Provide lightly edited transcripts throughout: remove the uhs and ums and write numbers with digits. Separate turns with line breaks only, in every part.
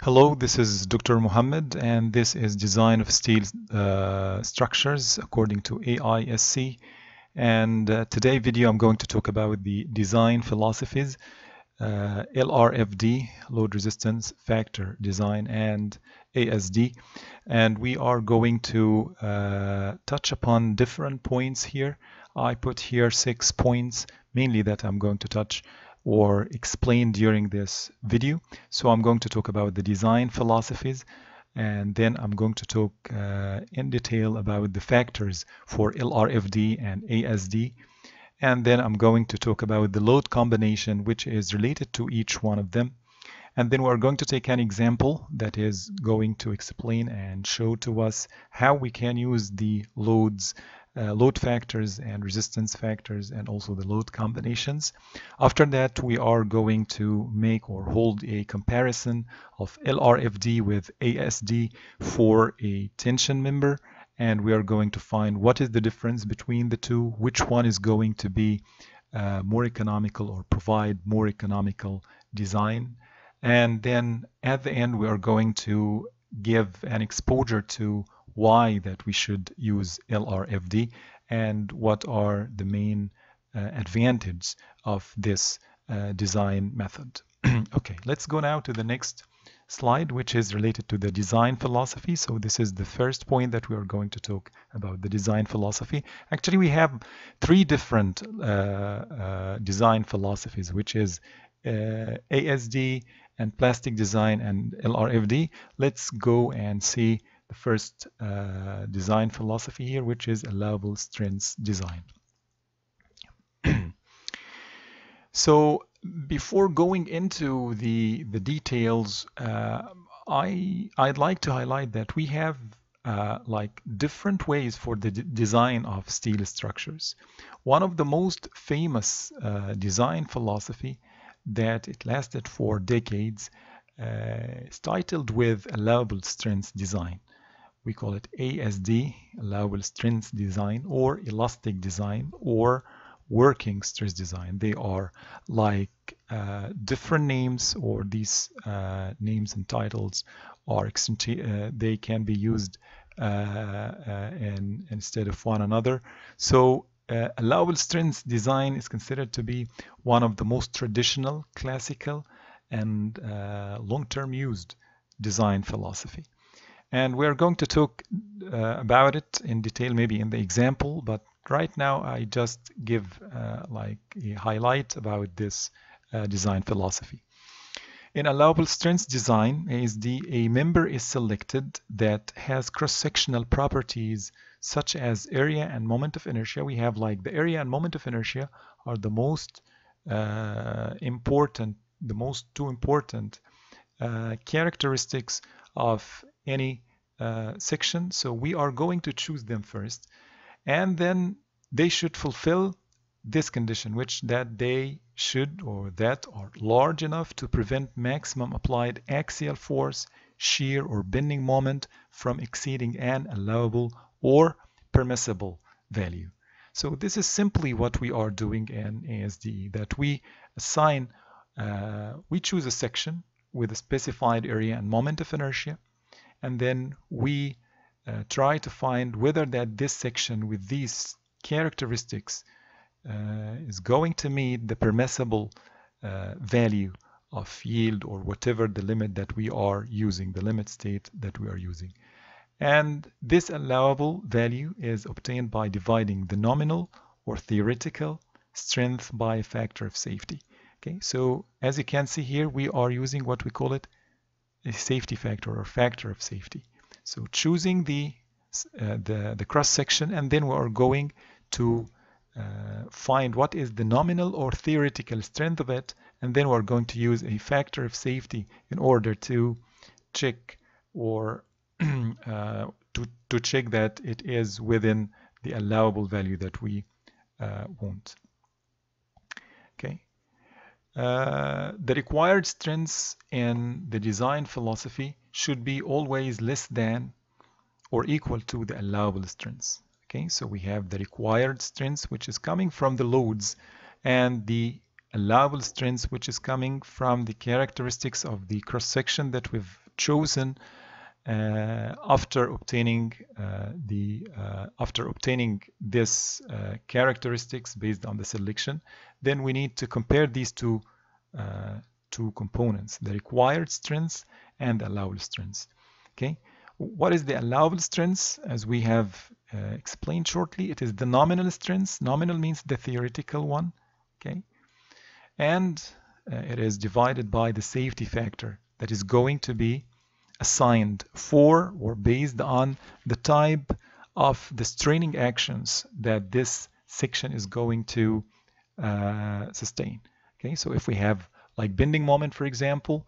Hello, this is Dr. Muhammad, and this is Design of Steel Structures according to AISC. And today video I'm going to talk about the design philosophies, LRFD, Load Resistance Factor Design, and ASD. And we are going to touch upon different points here. I put here 6 points, mainly that I'm going to touch or explain during this video. So I'm going to talk about the design philosophies, and then I'm going to talk in detail about the factors for LRFD and ASD, and then I'm going to talk about the load combination which is related to each one of them. And then we're going to take an example that is going to explain and show to us how we can use the loads, load factors and resistance factors, and also the load combinations. After that, we are going to make or hold a comparison of LRFD with ASD for a tension member, and we are going to find what is the difference between the two, which one is going to be more economical or provide more economical design. And then at the end, we are going to give an exposure to why that we should use LRFD and what are the main advantages of this design method. Okay, let's go now to the next slide, which is related to the design philosophy. So this is the first point that we are going to talk about, the design philosophy. Actually, we have 3 different design philosophies, which is ASD and plastic design and LRFD. Let's go and see the first design philosophy here, which is allowable strengths design. So before going into the details, I'd like to highlight that we have like different ways for the design of steel structures. One of the most famous design philosophy that it lasted for decades is titled with allowable strengths design. We call it ASD, allowable strengths design, or elastic design, or working stress design. They are like different names, or these names and titles are they can be used instead of one another. So allowable strengths design is considered to be one of the most traditional, classical, and long-term used design philosophy. And we're going to talk about it in detail, maybe in the example, but right now I just give like a highlight about this design philosophy. In allowable strengths design, ASD, a member is selected that has cross-sectional properties such as area and moment of inertia. We have like the area and moment of inertia are the most important, two important characteristics of any section. So we are going to choose them first, and then they should fulfill this condition, which that they should or that are large enough to prevent maximum applied axial force, shear, or bending moment from exceeding an allowable or permissible value. So this is simply what we are doing in ASD, that we assign, we choose a section with a specified area and moment of inertia, and then we try to find whether that this section with these characteristics is going to meet the permissible value of yield, or whatever the limit that we are using, the limit state that we are using. And this allowable value is obtained by dividing the nominal or theoretical strength by a factor of safety. Okay, so as you can see here, we are using what we call it a safety factor or factor of safety. So choosing the cross section, and then we are going to find what is the nominal or theoretical strength of it, and then we're going to use a factor of safety in order to check or to check that it is within the allowable value that we want. Okay. The required strengths in the design philosophy should be always less than or equal to the allowable strengths. Okay, so we have the required strengths, which is coming from the loads, and the allowable strengths, which is coming from the characteristics of the cross-section that we've chosen after obtaining this characteristics based on the selection. Then we need to compare these two components, the required strengths and the allowable strengths. Okay, what is the allowable strengths? As we have explained shortly, it is the nominal strengths. Nominal means the theoretical one. Okay, and it is divided by the safety factor that is going to be assigned for or based on the type of the straining actions that this section is going to sustain. Okay, so if we have like bending moment, for example,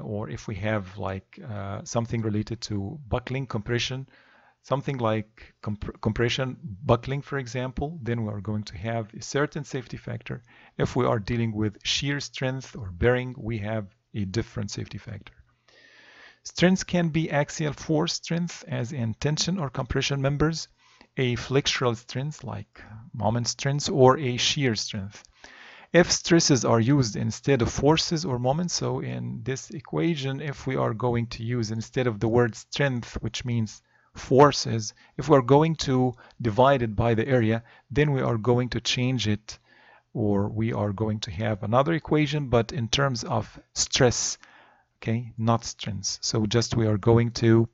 or if we have like something related to buckling, compression, something like compression, buckling, for example, then we are going to have a certain safety factor. If we are dealing with shear strength or bearing, we have a different safety factor. Strengths can be axial force strength as in tension or compression members, a flexural strength like moment strength, or a shear strength. If stresses are used instead of forces or moments, so in this equation, if we are going to use instead of the word strength, which means forces, if we're going to divide it by the area, then we are going to change it, or we are going to have another equation, but in terms of stress, okay, not strengths. So just we are going to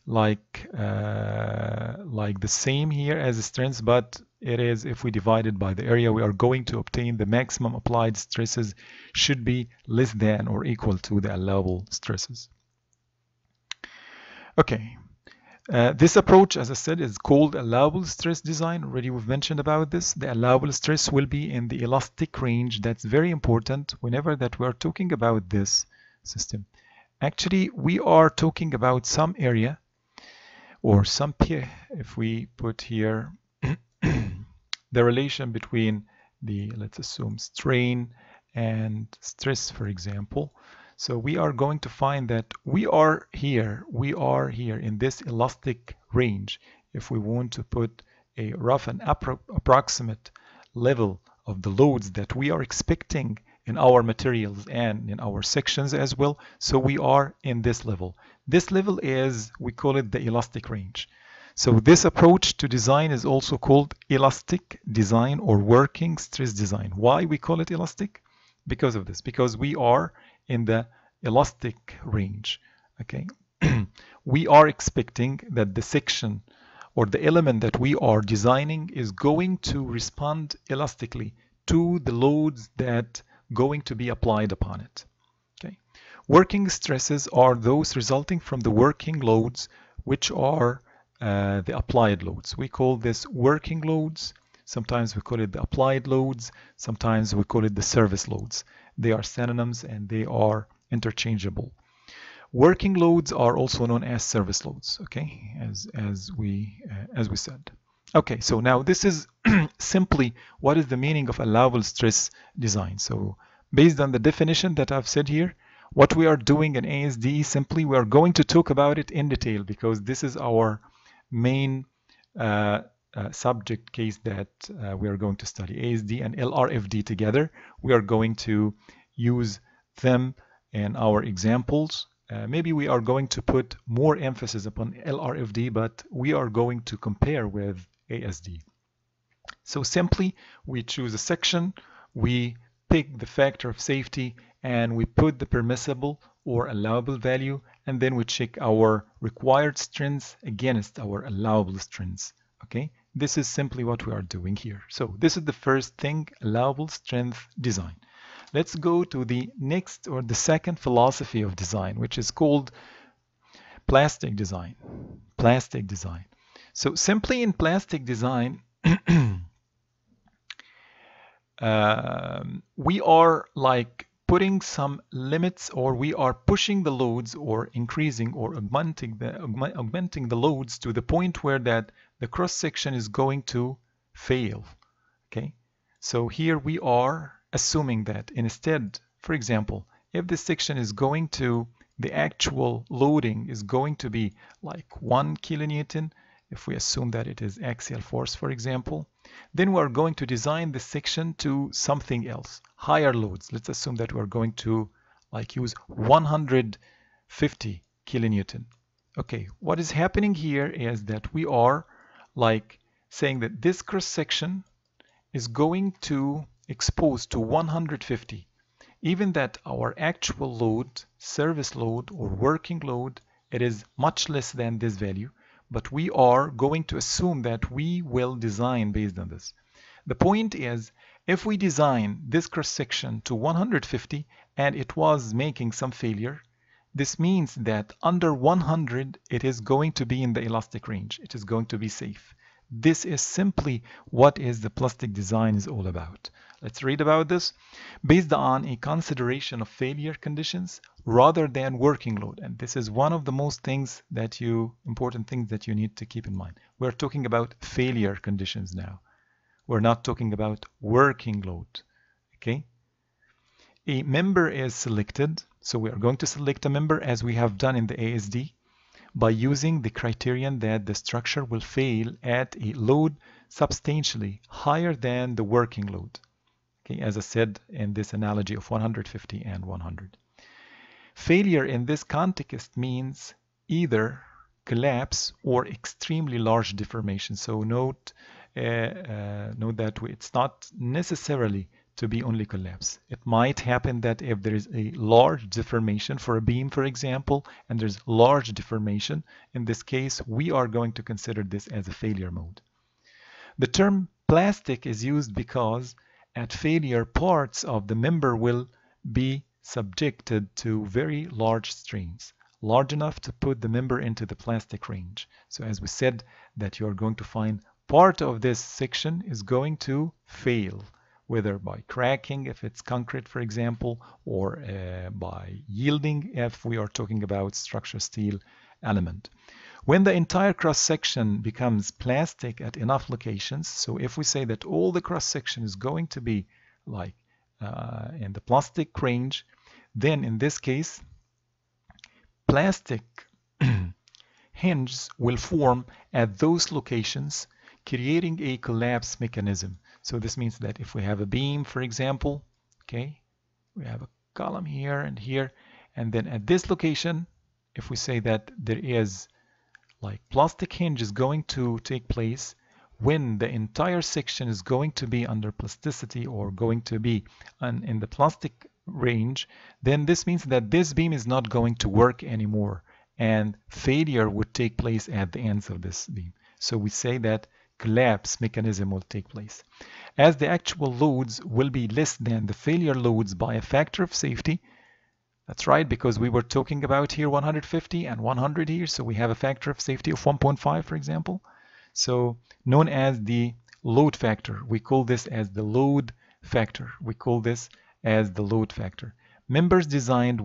like the same here as strengths, but it is if we divide it by the area, we are going to obtain the maximum applied stresses should be less than or equal to the allowable stresses. Okay, this approach, as I said, is called allowable stress design. Already we've mentioned about this. The allowable stress will be in the elastic range. That's very important whenever that we're talking about this system. Actually, we are talking about some area or some peer. If we put here the relation between the, let's assume, strain and stress, for example. So we are going to find that we are here in this elastic range. If we want to put a rough and approximate level of the loads that we are expecting in our materials and in our sections as well, so we are in this level. This level is, we call it the elastic range. So this approach to design is also called elastic design or working stress design. Why we call it elastic? Because of this, because we are in the elastic range. Okay, we are expecting that the section or the element that we are designing is going to respond elastically to the loads that going to be applied upon it. Okay, working stresses are those resulting from the working loads, which are the applied loads. We call this working loads. Sometimes we call it the applied loads. Sometimes we call it the service loads. They are synonyms and they are interchangeable. Working loads are also known as service loads. Okay, as we said. Okay, so now this is simply what is the meaning of allowable stress design. So based on the definition that I've said here, what we are doing in ASD, simply we are going to talk about it in detail because this is our main subject case that we are going to study. ASD and LRFD together. We are going to use them in our examples. Maybe we are going to put more emphasis upon LRFD, but we are going to compare with ASD. So simply we choose a section, we pick the factor of safety, and we put the permissible or allowable value, and then we check our required strengths against our allowable strengths. Okay, this is simply what we are doing here. So this is the first thing, allowable strength design. Let's go to the next or the second philosophy of design, which is called plastic design. Plastic design. So simply in plastic design, we are like putting some limits, or we are pushing the loads or increasing or augmenting the loads to the point where that the cross section is going to fail. Okay, so here we are assuming that instead, for example, if this section is going to, the actual loading is going to be like 1 kilonewton, if we assume that it is axial force, for example, then we are going to design this section to something else, higher loads. Let's assume that we're going to like use 100 50 kilonewton. Okay, what is happening here is that we are like saying that this cross section is going to expose to 150, even that our actual load, service load or working load, it is much less than this value, but we are going to assume that we will design based on this. The point is, if we design this cross section to 150 and it was making some failure, this means that under 100 it is going to be in the elastic range. It is going to be safe. This is simply what is the plastic design is all about. Let's read about this. Based on a consideration of failure conditions rather than working load. And this is one of the most important things that you need to keep in mind. We're talking about failure conditions now. We're not talking about working load. Okay? A member is selected. So we are going to select a member as we have done in the ASD by using the criterion that the structure will fail at a load substantially higher than the working load. Okay, as I said in this analogy of 150 and 100. Failure in this context means either collapse or extremely large deformation. So note that it's not necessarily to be only collapse. It might happen that if there is a large deformation for a beam, for example, and there's large deformation, in this case, we are going to consider this as a failure mode. The term plastic is used because at failure, parts of the member will be subjected to very large strains, large enough to put the member into the plastic range. So as we said, that you're going to find part of this section is going to fail, whether by cracking if it's concrete, for example, or by yielding if we are talking about structural steel element. When the entire cross-section becomes plastic at enough locations, so if we say that all the cross-section is going to be like in the plastic range, then in this case, plastic hinges will form at those locations, creating a collapse mechanism. So this means that if we have a beam, for example, okay, we have a column here and here, and then at this location, if we say that there is like plastic hinge is going to take place when the entire section is going to be under plasticity or going to be in the plastic range, then this means that this beam is not going to work anymore and failure would take place at the ends of this beam. So we say that collapse mechanism will take place. As the actual loads will be less than the failure loads by a factor of safety. That's right, because we were talking about here 150 and 100 here, so we have a factor of safety of 1.5, for example. So known as the load factor. We call this as the load factor. We call this as the load factor. Members designed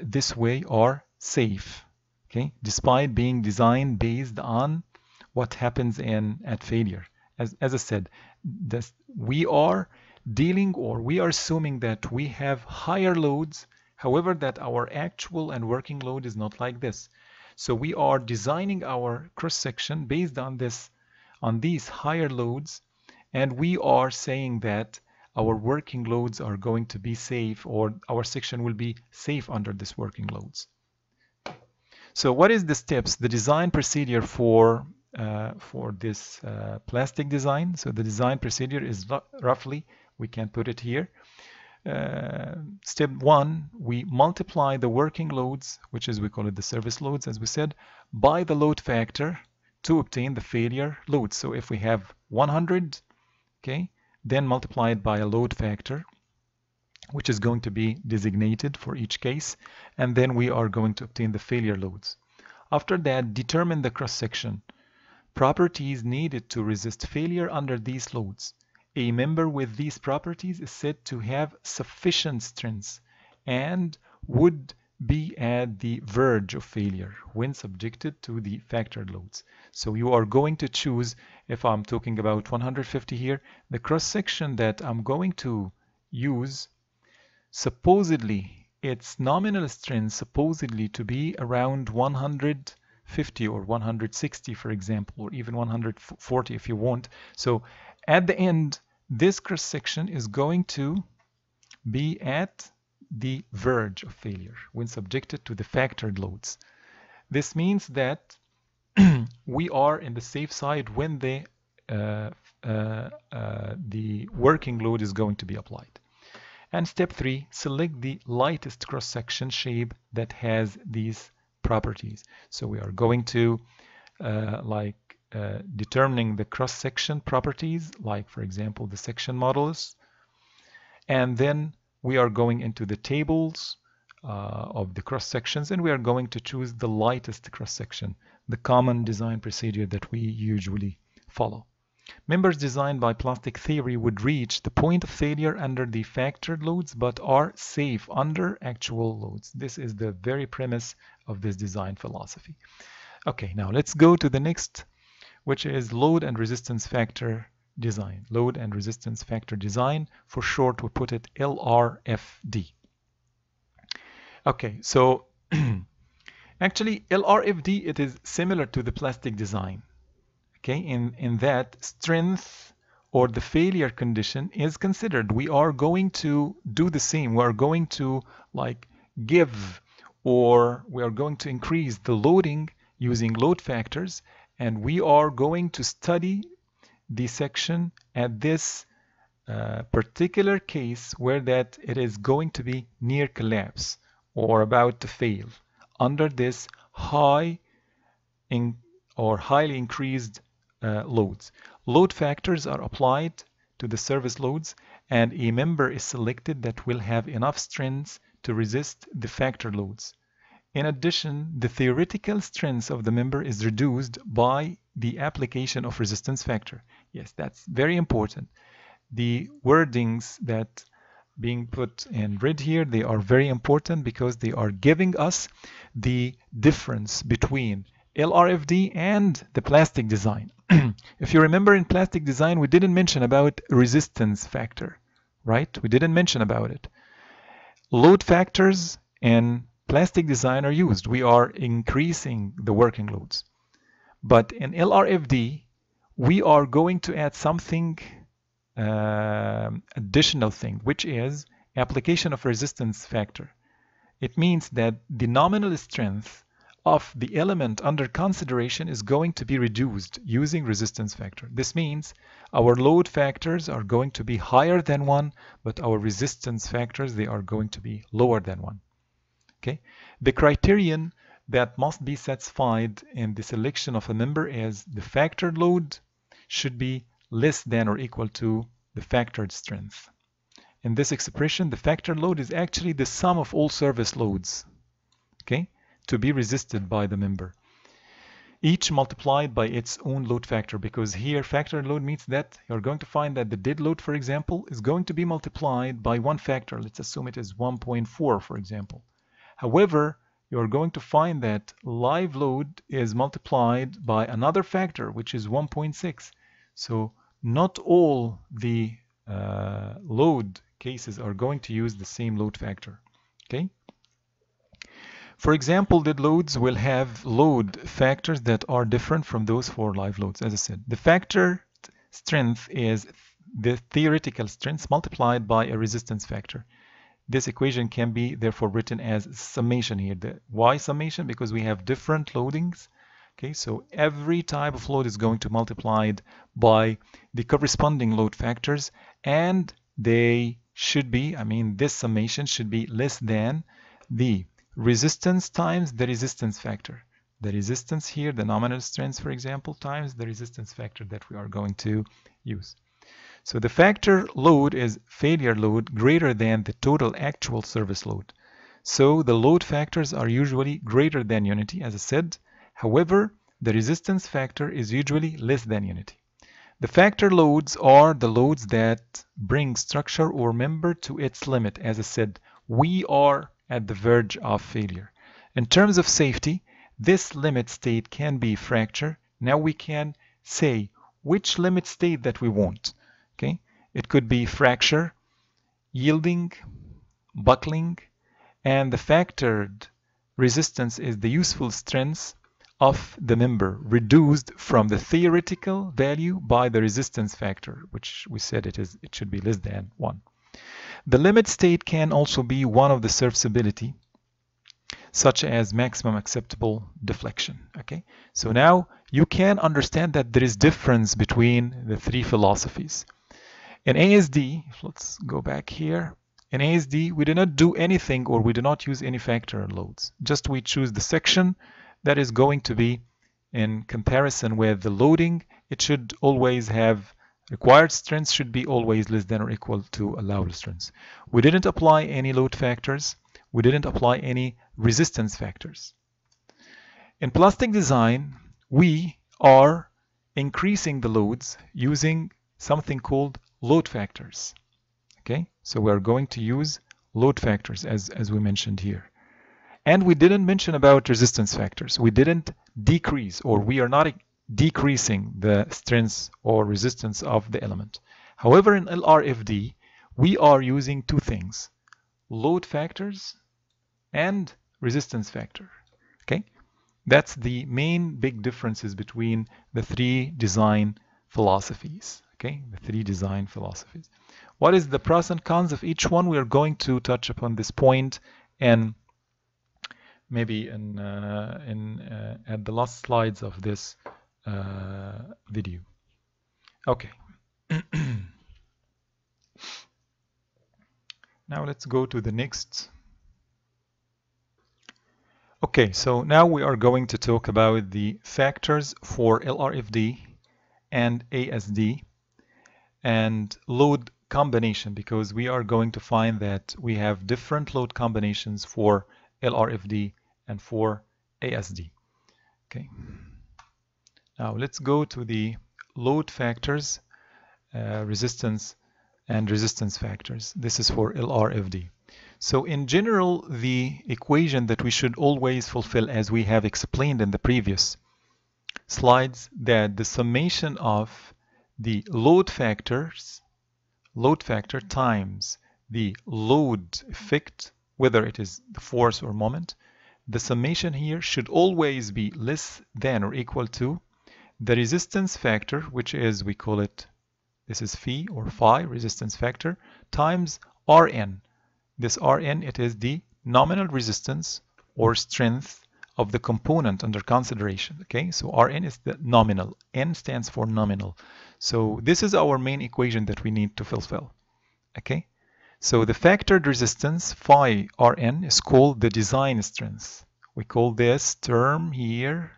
this way are safe, okay, despite being designed based on what happens at failure. As I said, we are dealing or we are assuming that we have higher loads, however that our actual and working load is not like this. So we are designing our cross-section based on these higher loads, and we are saying that our working loads are going to be safe, or our section will be safe under this working loads. So what is the steps, the design procedure for this plastic design? So the design procedure is roughly, we can put it here. Step 1, we multiply the working loads, which is we call it the service loads, as we said, by the load factor to obtain the failure loads. So if we have 100, okay, then multiply it by a load factor, which is going to be designated for each case, and then we are going to obtain the failure loads. After that, determine the cross-section properties needed to resist failure under these loads. A member with these properties is said to have sufficient strength and would be at the verge of failure when subjected to the factored loads. So you are going to choose, if I'm talking about 150 here, the cross-section that I'm going to use, supposedly its nominal strength supposedly to be around 150 or 160, for example, or even 140 if you want. So at the end, this cross-section is going to be at the verge of failure when subjected to the factored loads. This means that we are in the safe side when the working load is going to be applied. And step 3, select the lightest cross-section shape that has these properties. So we are going to determining the cross-section properties, like for example the section modulus, and then we are going into the tables of the cross-sections, and we are going to choose the lightest cross-section, the common design procedure that we usually follow. Members designed by plastic theory would reach the point of failure under the factored loads but are safe under actual loads. This is the very premise of this design philosophy. Okay, now let's go to the next, which is load and resistance factor design. Load and resistance factor design, for short we put it LRFD. Okay, so actually LRFD, it is similar to the plastic design. Okay, in that strength or the failure condition is considered. We are going to do the same. We are going to give, or we are going to increase the loading using load factors, and we are going to study the section at this particular case where that it is going to be near collapse or about to fail under this highly increased loads. Load factors are applied to the service loads, and a member is selected that will have enough strength to resist the factor loads. In addition, the theoretical strength of the member is reduced by the application of resistance factor. Yes, that's very important. The wordings that being put in red here, they are very important because they are giving us the difference between LRFD and the plastic design. If you remember, in plastic design we didn't mention about resistance factor, right? We didn't mention about it. Load factors in plastic design are used. We are increasing the working loads. But in LRFD we are going to add something additional thing, which is application of resistance factor. It means that the nominal strength of the element under consideration is going to be reduced using resistance factor. This means our load factors are going to be higher than 1, but our resistance factors, they are going to be lower than 1. Okay? The criterion that must be satisfied in the selection of a member is the factored load should be less than or equal to the factored strength. In this expression, the factored load is actually the sum of all service loads, okay, to be resisted by the member, each multiplied by its own load factor, because here factored load means that you're going to find that the dead load, for example, is going to be multiplied by one factor. Let's assume it is 1.4, for example. However, you're going to find that live load is multiplied by another factor, which is 1.6. So not all the load cases are going to use the same load factor. Okay. For example, dead loads will have load factors that are different from those for live loads. As I said, the factor strength is the theoretical strength multiplied by a resistance factor. This equation can be therefore written as summation here. Why summation? Because we have different loadings. Okay, so every type of load is going to be multiplied by the corresponding load factors, and they should be, this summation should be less than the resistance times the resistance factor. The resistance here, the nominal strength, for example, times the resistance factor that we are going to use. So the factor load is failure load greater than the total actual service load. So the load factors are usually greater than unity, as I said. However, the resistance factor is usually less than unity. The factor loads are the loads that bring structure or member to its limit. As I said, we are at the verge of failure. In terms of safety, this limit state can be fracture. Now we can say which limit state that we want. Okay, it could be fracture, yielding, buckling, and the factored resistance is the useful strength of the member reduced from the theoretical value by the resistance factor, which we said it should be less than 1. The limit state can also be one of the serviceability, such as maximum acceptable deflection. Okay, so now you can understand that there is difference between the three philosophies. In ASD, let's go back here. In ASD, we do not do anything, or we do not use any factor loads. Just we choose the section that is going to be in comparison with the loading. It should always have required strength should be always less than or equal to allowable strength. We didn't apply any load factors. We didn't apply any resistance factors. In plastic design, we are increasing the loads using something called load factors. Okay, so we're going to use load factors as we mentioned here. And we didn't mention about resistance factors. We didn't decrease, or we are not decreasing the strength or resistance of the element. However, in LRFD, we are using two things: load factors and resistance factor. Okay, that's the main big differences between the three design philosophies. Okay, the three design philosophies. What is the pros and cons of each one? We are going to touch upon this point, and maybe at the last slides of this video. Okay. Now let's go to the next. Okay, so now we are going to talk about the factors for LRFD and ASD and load combination, because we are going to find that we have different load combinations for LRFD and for ASD. Okay. Now let's go to the load factors, resistance and resistance factors. This is for LRFD. So in general, the equation that we should always fulfill, as we have explained in the previous slides, that the summation of the load factor times the load effect, whether it is the force or moment, the summation here should always be less than or equal to the resistance factor, which is, we call it, this is phi or phi, resistance factor, times Rn. This Rn, it is the nominal resistance or strength of the component under consideration. Okay, so Rn is the nominal. N stands for nominal. So this is our main equation that we need to fulfill. Okay, so the factored resistance phi Rn is called the design strength. We call this term here,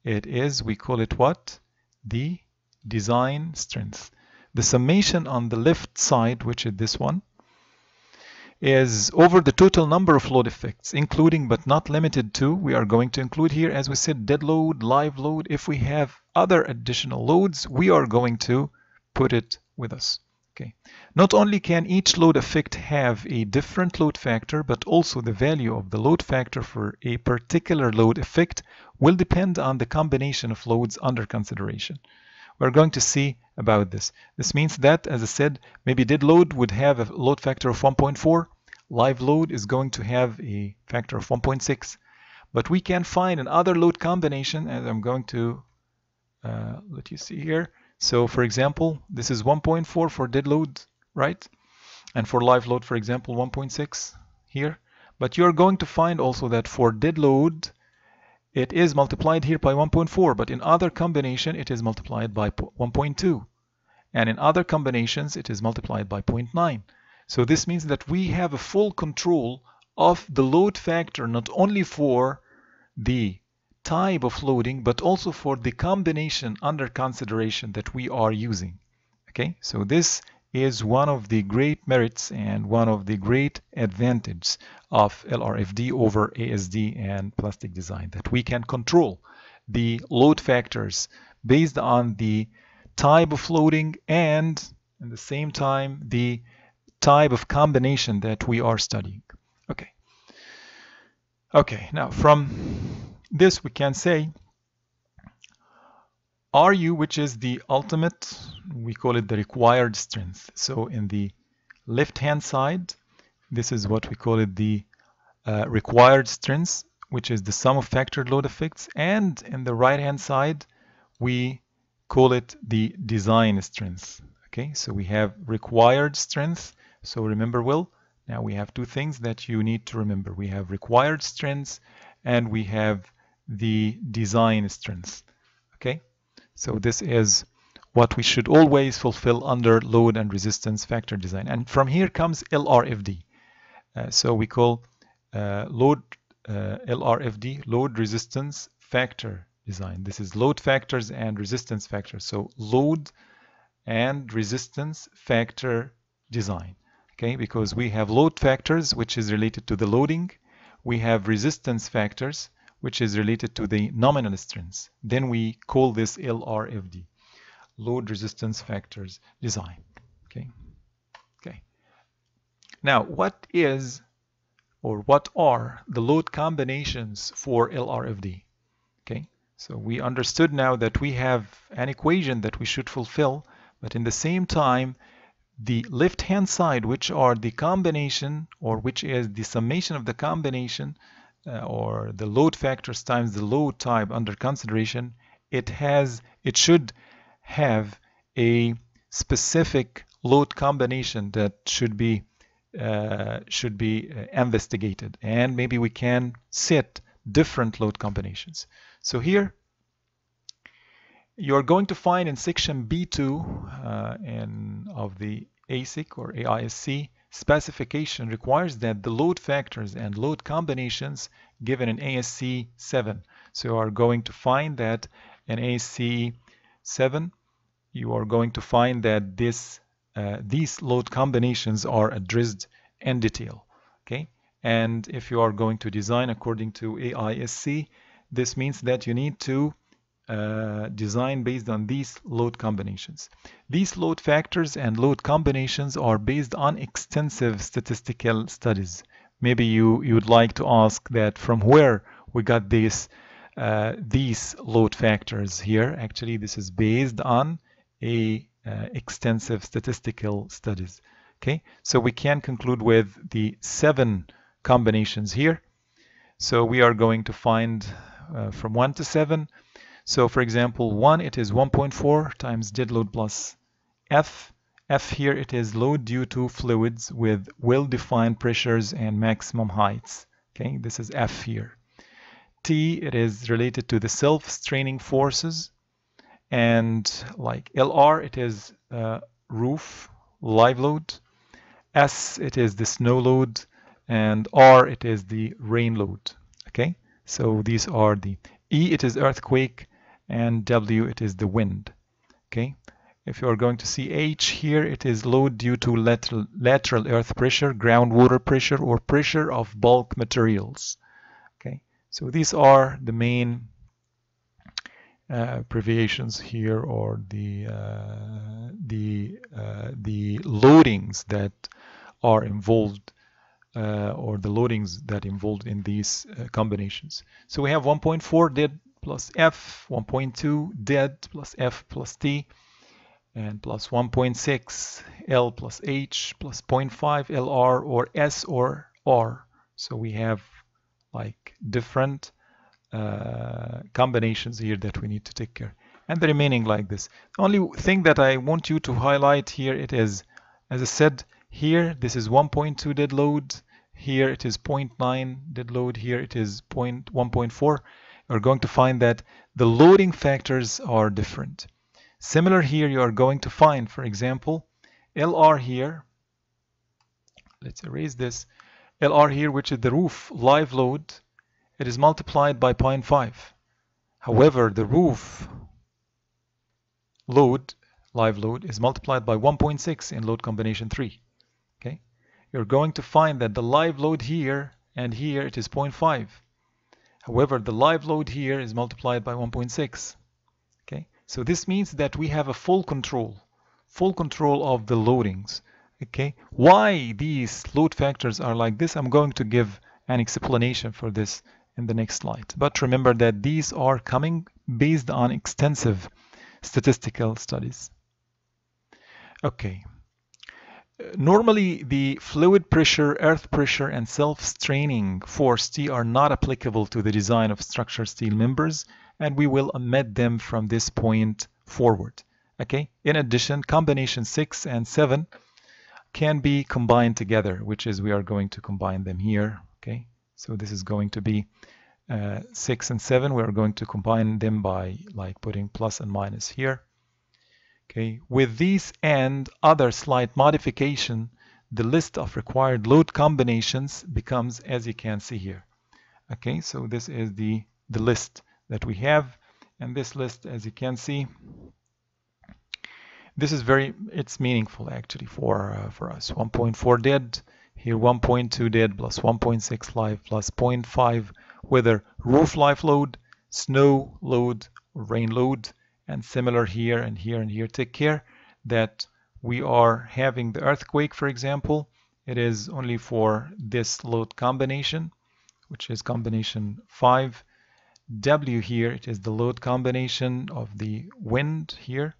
we call it what? The design strength. The summation on the left side, which is this one, is over the total number of load effects, including but not limited to, we are going to include here, as we said, dead load, live load. If we have other additional loads, we are going to put it with us. Okay. Not only can each load effect have a different load factor, but also the value of the load factor for a particular load effect will depend on the combination of loads under consideration. We're going to see about this. This means that, as I said, maybe dead load would have a load factor of 1.4. Live load is going to have a factor of 1.6. But we can find another load combination, as I'm going to let you see here. So, for example, this is 1.4 for dead load, right? And for live load, for example, 1.6 here. But you're going to find also that for dead load, it is multiplied here by 1.4, but in other combination, it is multiplied by 1.2. And in other combinations, it is multiplied by 0.9. So this means that we have a full control of the load factor, not only for the type of loading, but also for the combination under consideration that we are using. Okay, so this is one of the great merits and one of the great advantages of LRFD over ASD and plastic design, that we can control the load factors based on the type of loading and at the same time the type of combination that we are studying. Okay, now from this we can say Ru, which is the ultimate, we call it the required strength. So in the left hand side, this is what we call it the required strength, which is the sum of factored load effects, and in the right hand side we call it the design strength. Okay, so we have required strength, So remember, Will, now we have two things that you need to remember. We have required strengths and we have the design strengths. Okay, so this is what we should always fulfill under load and resistance factor design. And from here comes LRFD. So we call LRFD, load resistance factor design. This is load factors and resistance factors. So load and resistance factor design. Okay, because we have load factors, which is related to the loading. We have resistance factors, which is related to the nominal strengths. Then we call this LRFD, load resistance factors design. Okay. Okay. Now, what is or what are the load combinations for LRFD? Okay. So we understood now that we have an equation that we should fulfill, but in the same time, the left-hand side, which are the combination, or which is the summation of the combination, or the load factors times the load type under consideration, it should have a specific load combination that should be investigated, and maybe we can set different load combinations. So here you're going to find in section B2 of the ASIC or AISC specification requires that the load factors and load combinations given in ASC 7. So you are going to find that in ASC 7 you are going to find that these load combinations are addressed in detail. Okay, and if you are going to design according to AISC, this means that you need to design based on these load combinations. These load factors and load combinations are based on extensive statistical studies. Maybe you would like to ask that from where we got these load factors here. Actually, this is based on extensive statistical studies. Okay, so we can conclude with the 7 combinations here. So we are going to find from 1 to 7. So for example, 1, it is 1.4 times dead load plus F. F here, it is load due to fluids with well-defined pressures and maximum heights. Okay, this is F here. T, it is related to the self-straining forces. And like LR, it is roof, live load. S, it is the snow load. And R, it is the rain load. Okay, so these are the E, it is earthquake. And W, it is the wind. Okay, if you are going to see H here, it is load due to lateral earth pressure, groundwater pressure, or pressure of bulk materials. Okay, so these are the main abbreviations here, or the loadings that are involved, or the loadings that involved in these combinations. So we have 1.4 dead plus F, 1.2 dead plus F plus T, and plus 1.6 L plus H plus 0.5 LR or S or R. So we have like different combinations here that we need to take care. And the remaining like this. The only thing that I want you to highlight here, it is, as I said, here this is 1.2 dead load, here it is 0.9 dead load, here it is 1.4. You're going to find that the loading factors are different. Similar here, you are going to find, for example, LR here. Let's erase this. LR here, which is the roof live load, it is multiplied by 0.5. However, the roof load, live load, is multiplied by 1.6 in load combination 3. Okay, you're going to find that the live load here and here it is 0.5. However, the live load here is multiplied by 1.6. Okay, so this means that we have a full control of the loadings. Okay, why these load factors are like this, I'm going to give an explanation for this in the next slide. But remember that these are coming based on extensive statistical studies. Okay. Normally, the fluid pressure, earth pressure, and self-straining force T are not applicable to the design of structural steel members, and we will omit them from this point forward. Okay. In addition, combination 6 and 7 can be combined together, which is we are going to combine them here. Okay, so this is going to be 6 and 7. We are going to combine them by like putting plus and minus here. Okay, with these and other slight modification, the list of required load combinations becomes as you can see here. Okay, so this is the list that we have, and this list, as you can see, this is it's meaningful actually for us. 1.4 dead, here 1.2 dead plus 1.6 live plus 0.5 whether roof life load, snow load, or rain load, and similar here and here and here. Take care that we are having the earthquake, for example. It is only for this load combination, which is combination 5. W here, it is the load combination of the wind here.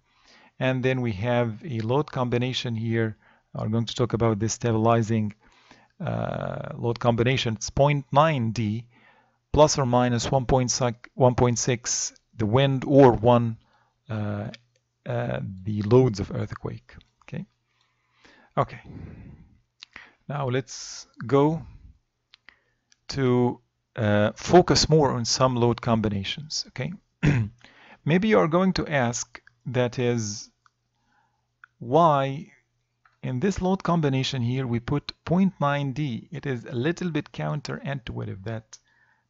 And then we have a load combination here. I'm going to talk about this stabilizing load combination. It's 0.9D plus or minus 1.6 the wind, or 1 the loads of earthquake. Okay. Now let's go to focus more on some load combinations. Okay. Maybe you are going to ask, that is, why in this load combination here we put 0.9D. It is a little bit counterintuitive that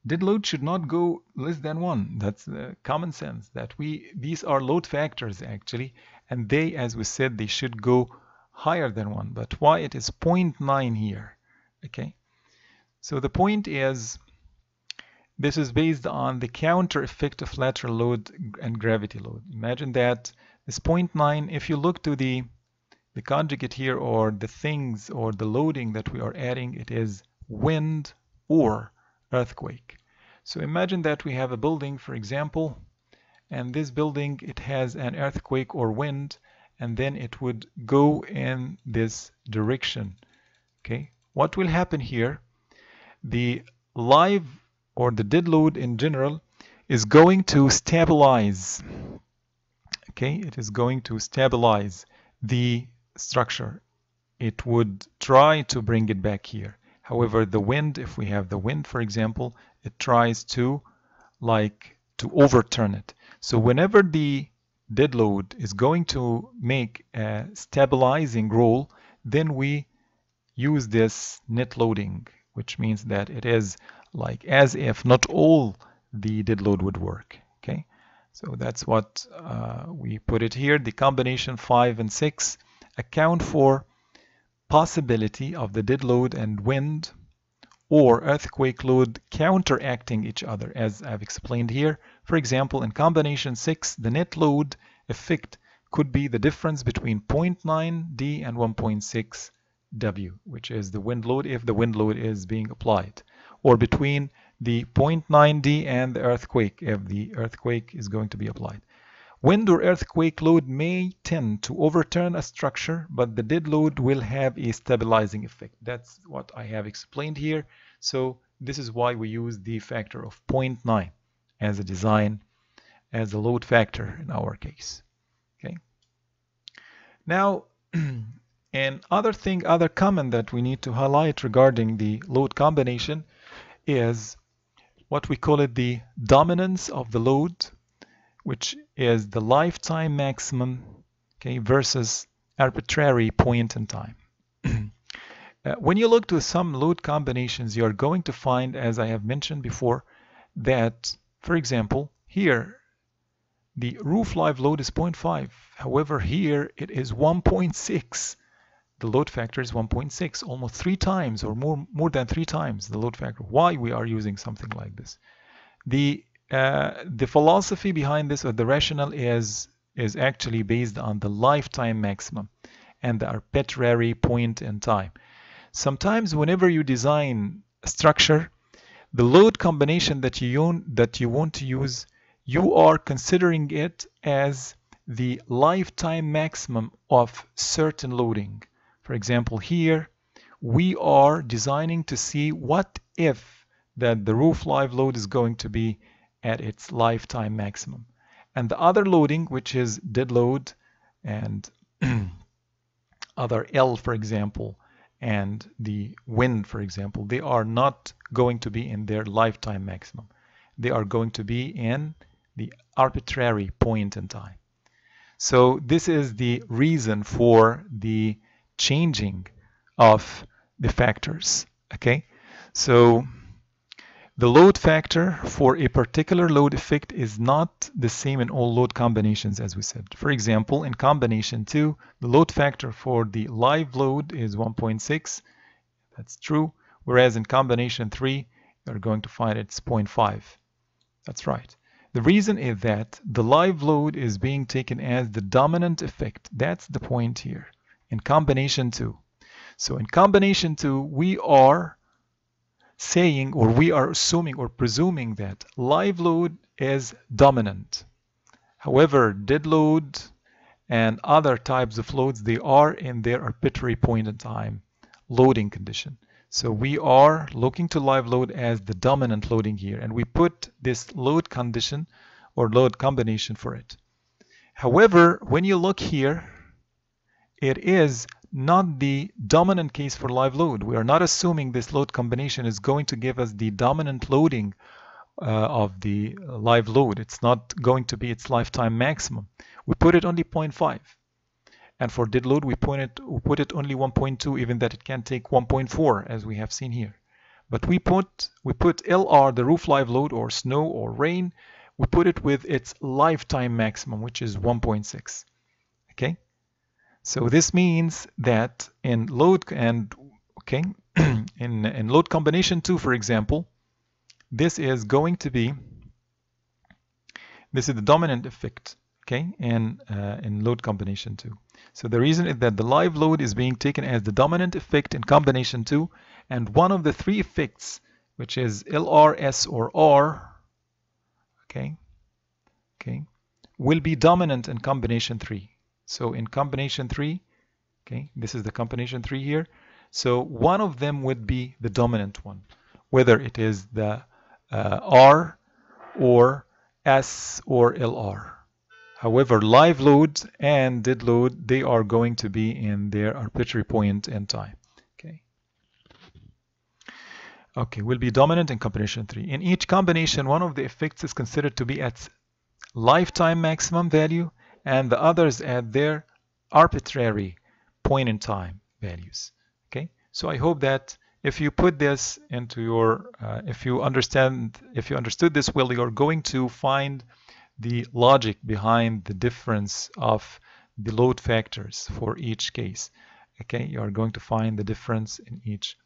dead load should not go less than 1. That's common sense, that these are load factors actually, and they, as we said, they should go higher than 1. But why it is 0.9 here? Okay, so the point is, this is based on the counter effect of lateral load and gravity load. Imagine that this 0.9, if you look to the conjugate here, or the things or the loading that we are adding, it is wind or earthquake. So imagine that we have a building, for example, and this building, it has an earthquake or wind, and then it would go in this direction. Okay, what will happen here? The live or the dead load in general is going to stabilize. Okay, it is going to stabilize the structure. It would try to bring it back here. However, the wind, if we have the wind, for example, it tries to overturn it. So whenever the dead load is going to make a stabilizing role, then we use this net loading, which means that it is like as if not all the dead load would work. Okay, so that's what we put it here. The combination 5 and 6 account for possibility of the dead load and wind or earthquake load counteracting each other, as I've explained here. For example, in combination 6, the net load effect could be the difference between 0.9D and 1.6 W, which is the wind load if the wind load is being applied, or between the 0.9D and the earthquake if the earthquake is going to be applied. Wind or earthquake load may tend to overturn a structure, but the dead load will have a stabilizing effect. That's what I have explained here. So this is why we use the factor of 0.9 as a design, as a load factor in our case. Okay. Now, other comment that we need to highlight regarding the load combination is what we call it the dominance of the load, which is the lifetime maximum, okay, versus arbitrary point in time. When you look to some load combinations, you are going to find, as I have mentioned before, that, for example, here the roof live load is 0.5. However, here it is 1.6. The load factor is 1.6, almost 3 times or more than 3 times the load factor. Why we are using something like this? The philosophy behind this, or the rationale, is actually based on the lifetime maximum and the arbitrary point in time. Sometimes whenever you design a structure, the load combination that you want to use, you are considering it as the lifetime maximum of certain loading. For example, here we are designing to see what if that the roof live load is going to be at its lifetime maximum, and the other loading, which is dead load and other L, for example, and the wind, for example, they are not going to be in their lifetime maximum. They are going to be in the arbitrary point in time. So this is the reason for the changing of the factors. Okay, so the load factor for a particular load effect is not the same in all load combinations, as we said. For example, in combination 2, the load factor for the live load is 1.6. That's true. Whereas in combination 3, you're going to find it's 0.5. That's right. The reason is that the live load is being taken as the dominant effect. That's the point here in combination 2. So in combination 2, we are saying, or we are assuming or presuming that live load is dominant. However, dead load and other types of loads, they are in their arbitrary point in time loading condition. So we are looking to live load as the dominant loading here, and we put this load condition or load combination for it. However, when you look here, it is not the dominant case for live load. We are not assuming this load combination is going to give us the dominant loading of the live load. It's not going to be its lifetime maximum. We put it only 0.5. And for dead load, we put it only 1.2, even that it can take 1.4, as we have seen here. But we put LR, the roof live load, or snow or rain, we put it with its lifetime maximum, which is 1.6. Okay? So this means that in load and in load combination 2, for example, this is going to be, this is the dominant effect, okay, in load combination 2. So the reason is that the live load is being taken as the dominant effect in combination 2, and one of the three effects, which is LR, S, or R, okay, will be dominant in combination 3. So in combination 3, okay, this is the combination 3 here. So one of them would be the dominant one, whether it is the R or S or LR. However, live load and dead load, they are going to be in their arbitrary point in time. Okay, will be dominant in combination 3. In each combination, one of the effects is considered to be at lifetime maximum value, and the others at their arbitrary point in time values. Okay, so I hope that if you put this into your, if you understood this well, you're going to find the logic behind the difference of the load factors for each case. Okay, you are going to find the difference in each,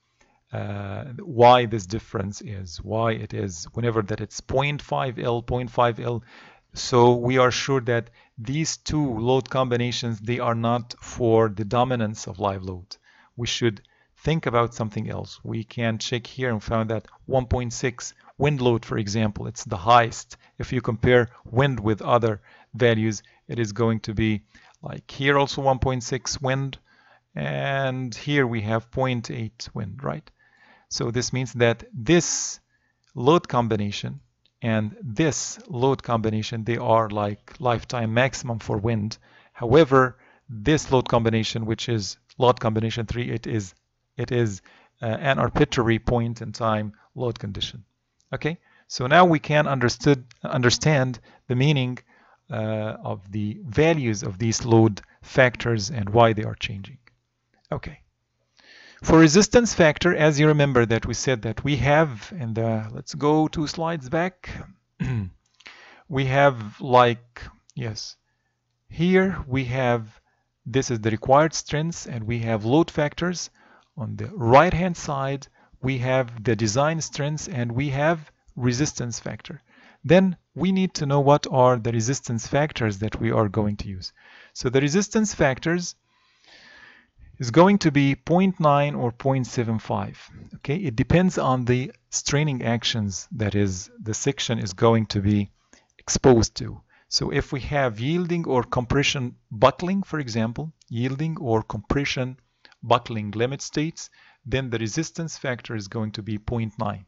why this difference is, why it is whenever that it's 0.5L, 0.5L. So we are sure that these two load combinations, they are not for the dominance of live load. We should think about something else. We can check here and found that 1.6 wind load, for example, it's the highest. If you compare wind with other values, it is going to be like here also 1.6 wind, and here we have 0.8 wind, right? So this means that this load combination and this load combination, they are like lifetime maximum for wind. However, this load combination, which is load combination 3, it is an arbitrary point in time load condition. Okay, so now we can understand the meaning of the values of these load factors and why they are changing. Okay. For resistance factor, as you remember that we said that we have, and let's go 2 slides back. We have like, yes, here we have, this is the required strengths, and we have load factors. On the right hand side, we have the design strengths, and we have resistance factor. Then we need to know what are the resistance factors that we are going to use. So the resistance factors is going to be 0.9 or 0.75. Okay, it depends on the straining actions that is the section is going to be exposed to. So if we have yielding or compression buckling, for example, yielding or compression buckling limit states, then the resistance factor is going to be 0.9.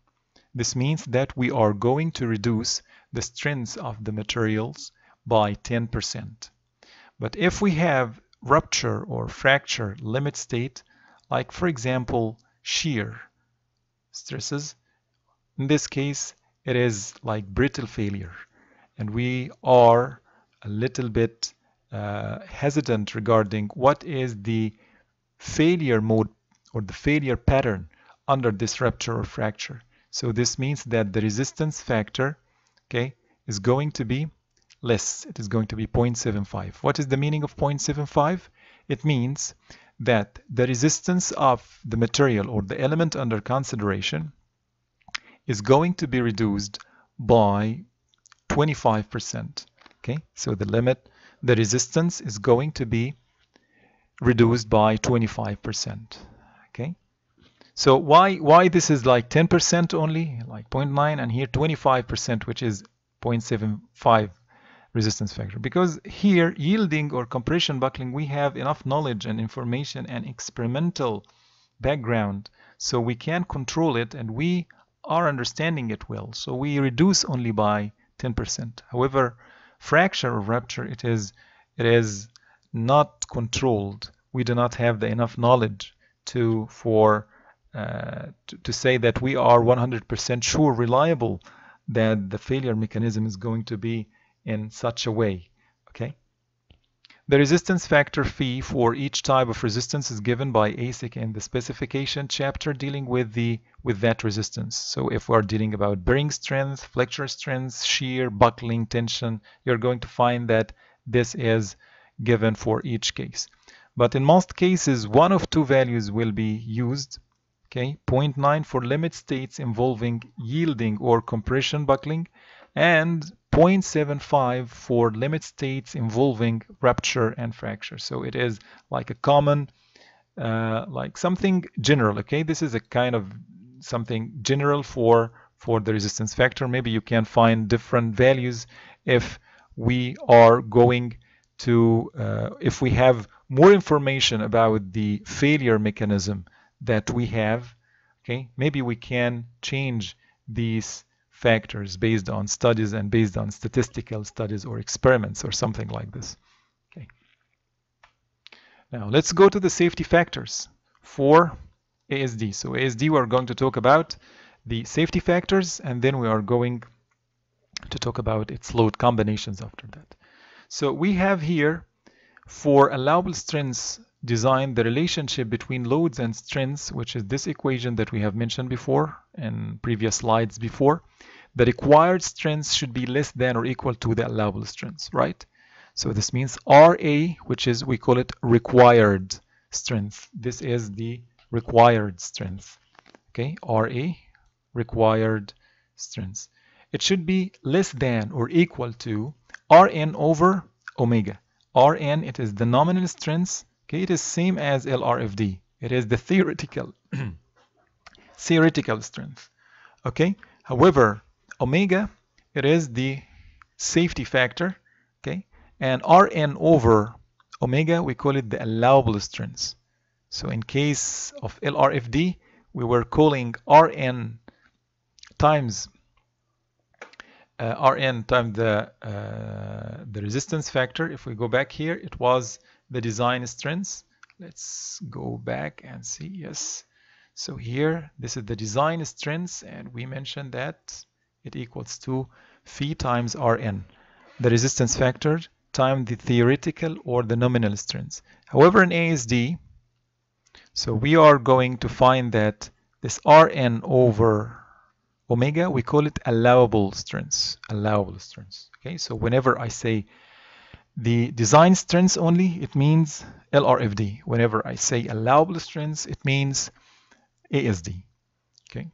This means that we are going to reduce the strength of the materials by 10%. But if we have rupture or fracture limit state, like for example shear stresses. In this case, it is like brittle failure, and we are a little bit hesitant regarding what is the failure mode or the failure pattern under this rupture or fracture. So this means that the resistance factor, okay, is going to be less. It is going to be 0.75. What is the meaning of 0.75? It means that the resistance of the material or the element under consideration is going to be reduced by 25%. Okay, so the resistance is going to be reduced by 25%. Okay, so why this is like 10% only, like 0.9, and here 25%, which is 0.75 resistance factor? Because here yielding or compression buckling, we have enough knowledge and information and experimental background, so we can control it and we are understanding it well, so we reduce only by 10%. However, fracture or rupture, it is not controlled. We do not have the enough knowledge to say that we are 100% sure, reliable, that the failure mechanism is going to be in such a way. Okay. The resistance factor phi for each type of resistance is given by ASIC in the specification chapter dealing with that resistance. So if we're dealing about bearing strength, flexure strength, shear, buckling, tension, you're going to find that this is given for each case. But in most cases, one of two values will be used. Okay, 0.9 for limit states involving yielding or compression buckling, and 0.75 for limit states involving rupture and fracture. So it is like a common, like something general. Okay, this is a kind of something general for the resistance factor. Maybe you can find different values if we are going to, if we have more information about the failure mechanism that we have. Okay, maybe we can change these factors based on studies and based on statistical studies or experiments or something like this. Okay. Now let's go to the safety factors for ASD. So ASD, we're going to talk about the safety factors, and then we are going to talk about its load combinations after that. So we have here for allowable strengths design the relationship between loads and strengths, which is this equation that we have mentioned before in previous slides before. The required strengths should be less than or equal to the allowable strengths, right? So this means RA, which is, we call it required strength. This is the required strength. Okay, RA, required strength. It should be less than or equal to Rn over omega. Rn, it is the nominal strength. Okay, it is same as LRFD. It is the theoretical strength. Okay, however, omega, it is the safety factor. Okay, and Rn over omega, we call it the allowable strength. So in case of LRFD, we were calling Rn times the resistance factor. If we go back here, it was the design strength. Let's go back and see. Yes, so here this is the design strength, and we mentioned that it equals to phi times Rn, the resistance factor, times the theoretical or the nominal strength. However, in ASD, so we are going to find that this Rn over omega, we call it allowable strength. Allowable strength. Okay, so whenever I say the design strength only, it means LRFD. Whenever I say allowable strength, it means ASD. Okay,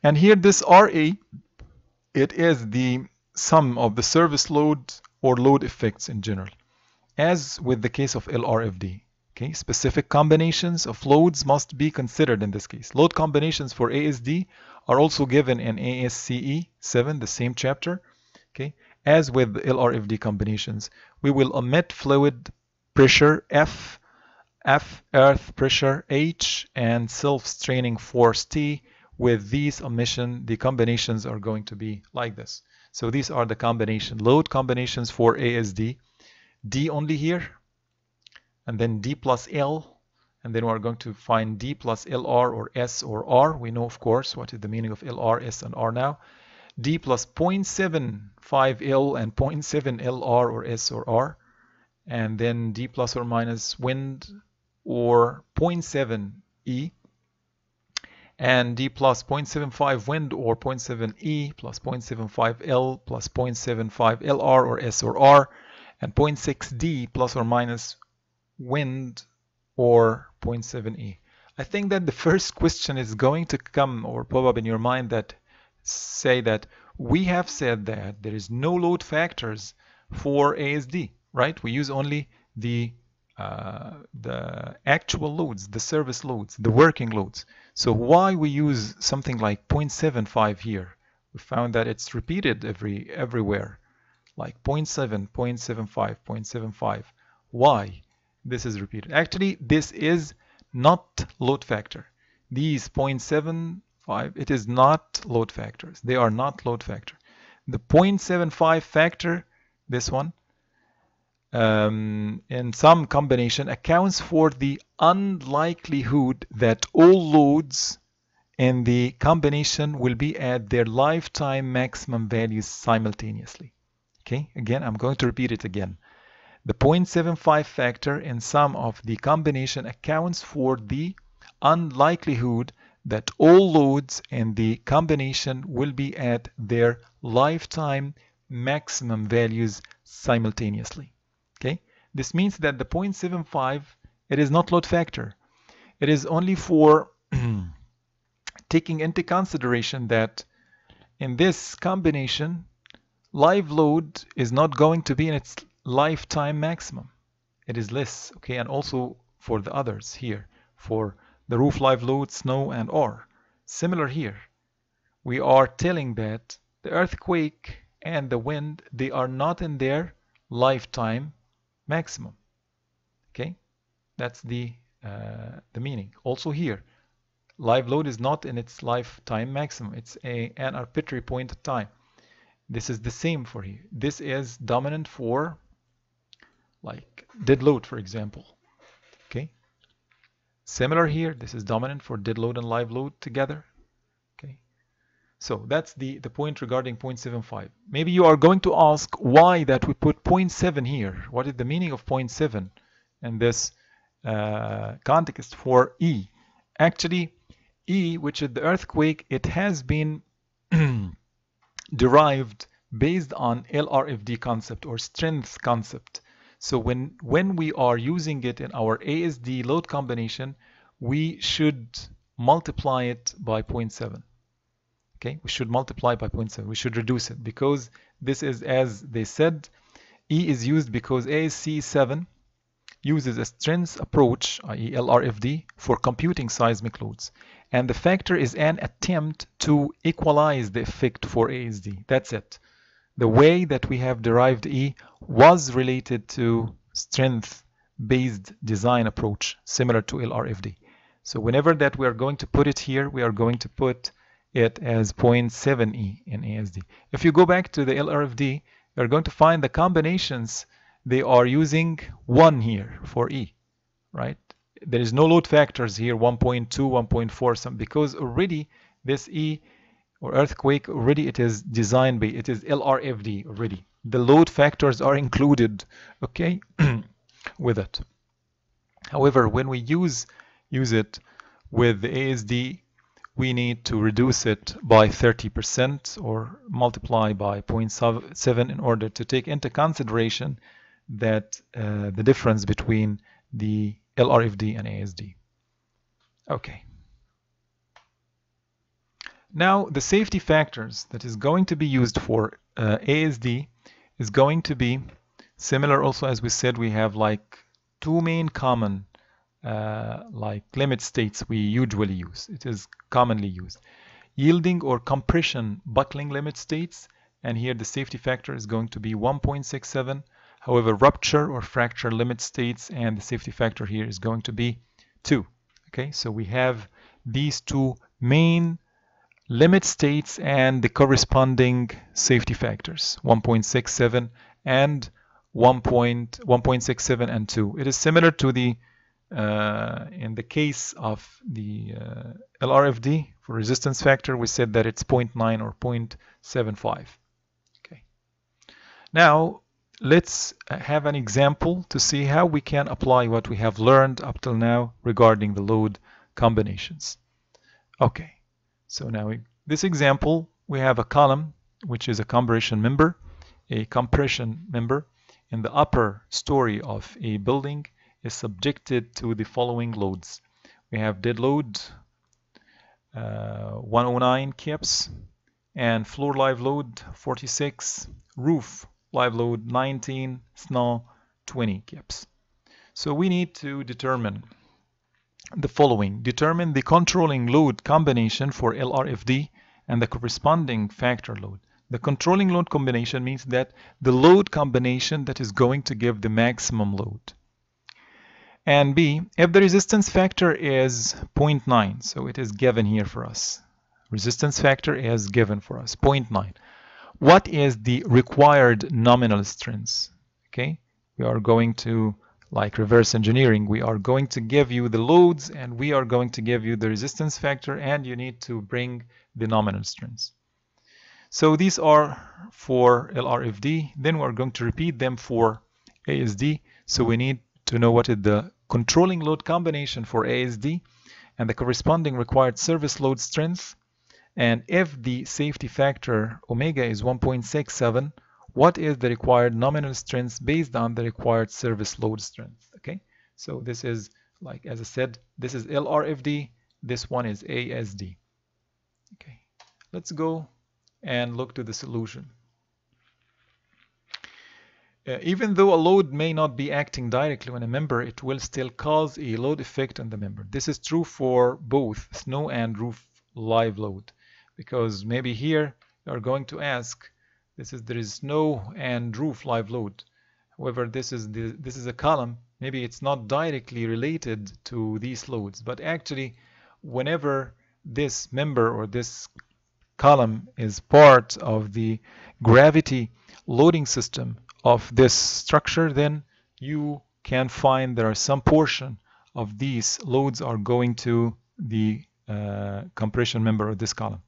and here this RA, it is the sum of the service load or load effects in general, as with the case of LRFD. Okay, specific combinations of loads must be considered in this case. Load combinations for ASD are also given in ASCE 7, the same chapter. Okay, as with LRFD combinations, we will omit fluid pressure F, earth pressure H, and self-straining force T. With these omission, the combinations are going to be like this. So these are the load combinations for ASD. D only here, and then D plus L, and then we're going to find D plus LR or S or R. We know, of course, what is the meaning of LR, S, and R now. D plus 0.75 L and 0.7 LR or S or R, and then D plus or minus wind or 0.7 E, and D plus 0.75 wind or 0.7 E plus 0.75 L plus 0.75 LR or S or R, and 0.6 D plus or minus wind or 0.7 E. I think that the first question is going to come or pop up in your mind that say that we have said that there is no load factors for ASD, right? We use only the actual loads, the service loads, the working loads. So why we use something like 0.75 here? We found that it's repeated everywhere, like 0.7, 0.75, 0.75. Why this is repeated? Actually, this is not load factor. These 0.75, it is not load factors. They are not load factor. The 0.75 factor, this one, in some combination accounts for the unlikelihood that all loads in the combination will be at their lifetime maximum values simultaneously. Okay, again, I'm going to repeat it again. The 0.75 factor in some of the combination accounts for the unlikelihood that all loads in the combination will be at their lifetime maximum values simultaneously. Okay, this means that the 0.75, it is not load factor. It is only for taking into consideration that in this combination, live load is not going to be in its lifetime maximum. It is less, okay, and also for the others here, for the roof live load, snow, and R. Similar here, we are telling that the earthquake and the wind, they are not in their lifetime maximum. Okay, that's the meaning. Also here, live load is not in its lifetime maximum. It's an arbitrary point of time. This is the same for here. This is dominant for like dead load, for example. Okay, similar here, this is dominant for dead load and live load together. Okay, so that's the point regarding 0.75. Maybe you are going to ask why that we put 0.7 here. What is the meaning of 0.7 in this context for E? Actually, E, which is the earthquake, it has been derived based on LRFD concept or strength concept. So when we are using it in our ASD load combination, we should multiply it by 0.7. Okay, we should multiply by 0.7. We should reduce it because this is, as they said, E is used because ASC 7 uses a strength approach, i.e. LRFD, for computing seismic loads. And the factor is an attempt to equalize the effect for ASD. That's it. The way that we have derived E was related to strength-based design approach, similar to LRFD. So whenever that we are going to put it here, we are going to put it as 0.7 E in ASD. If you go back to the LRFD, you're going to find the combinations, they are using 1 here for E, right? There is no load factors here, 1.2, 1.4, because already this E or earthquake, already it is designed by, it is LRFD already. The load factors are included, okay, with it. However, when we use it with the ASD, we need to reduce it by 30% or multiply by 0.7 in order to take into consideration that the difference between the LRFD and ASD. Okay. Now the safety factors that is going to be used for ASD is going to be similar also, as we said, we have like two main common like limit states we usually use. It is commonly used. Yielding or compression buckling limit states, and here the safety factor is going to be 1.67. However, rupture or fracture limit states, and the safety factor here is going to be 2. Okay, so we have these two main limit states and the corresponding safety factors, 1.67 and 1.67 and 2. It is similar to the in the case of the LRFD for resistance factor, we said that it's 0.9 or 0.75. Okay. Now let's have an example to see how we can apply what we have learned up till now regarding the load combinations. Okay, so now this example, we have a column which is a compression member in the upper story of a building is subjected to the following loads. We have dead load 109 kips and floor live load 46, roof live load 19, snow 20 kips. So we need to determine the following. Determine the controlling load combination for LRFD and the corresponding factor load. The controlling load combination means that the load combination that is going to give the maximum load. And B, if the resistance factor is 0.9, so it is given here for us. Resistance factor is given for us, 0.9. What is the required nominal strength? Okay, we are going to, like reverse engineering, we are going to give you the loads and we are going to give you the resistance factor, and you need to bring the nominal strength. So these are for LRFD. Then we're going to repeat them for ASD. So we need to know what is the controlling load combination for ASD and the corresponding required service load strength. And if the safety factor omega is 1.67, what is the required nominal strength based on the required service load strength? Okay, so this is, like as I said, this is LRFD, this one is ASD. Okay, let's go and look to the solution. Even though a load may not be acting directly on a member, it will still cause a load effect on the member. This is true for both snow and roof live load, because maybe here you are going to ask, there is snow and roof live load. However, this is a column. Maybe it's not directly related to these loads, but actually, whenever this member or this column is part of the gravity loading system of this structure, then you can find there are some portion of these loads are going to the compression member of this column.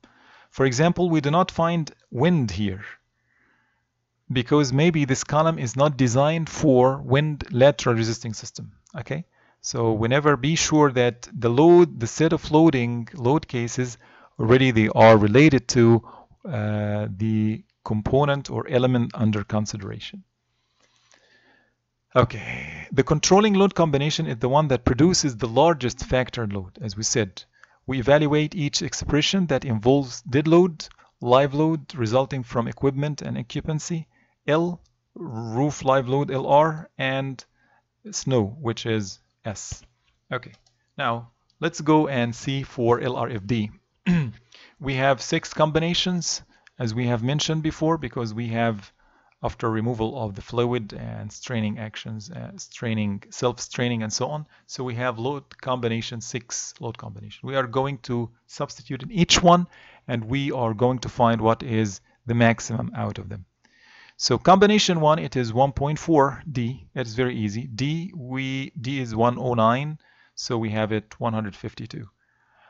For example, we do not find wind here because maybe this column is not designed for wind lateral resisting system. Okay, so whenever be sure that the set of load cases already they are related to the component or element under consideration. Okay, the controlling load combination is the one that produces the largest factor load. As we said, we evaluate each expression that involves dead load, live load resulting from equipment and occupancy, L, roof live load LR, and snow, which is S. Okay, now let's go and see for LRFD. We have 6 combinations, as we have mentioned before, because we have, after removal of the fluid and straining actions, self-straining and so on, so we have load combination, 6 load combinations. We are going to substitute in each one, and we are going to find what is the maximum out of them. So combination 1, it is 1.4 D. It's very easy. D is 109, so we have it 152.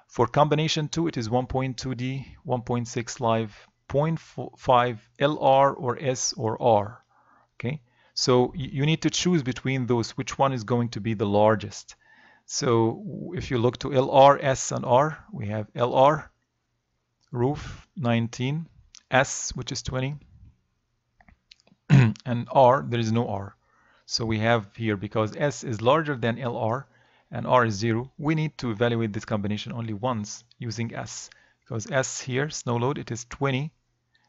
For combination 2, it is 1.2 D, 1.6 live, 0.5 LR or S or R. Okay, so you need to choose between those which one is going to be the largest. So if you look to LR, S, and R, we have LR, roof 19, S, which is 20, and R, there is no R. So we have here, because S is larger than LR and R is 0, we need to evaluate this combination only once using S, because S here, snow load, it is 20.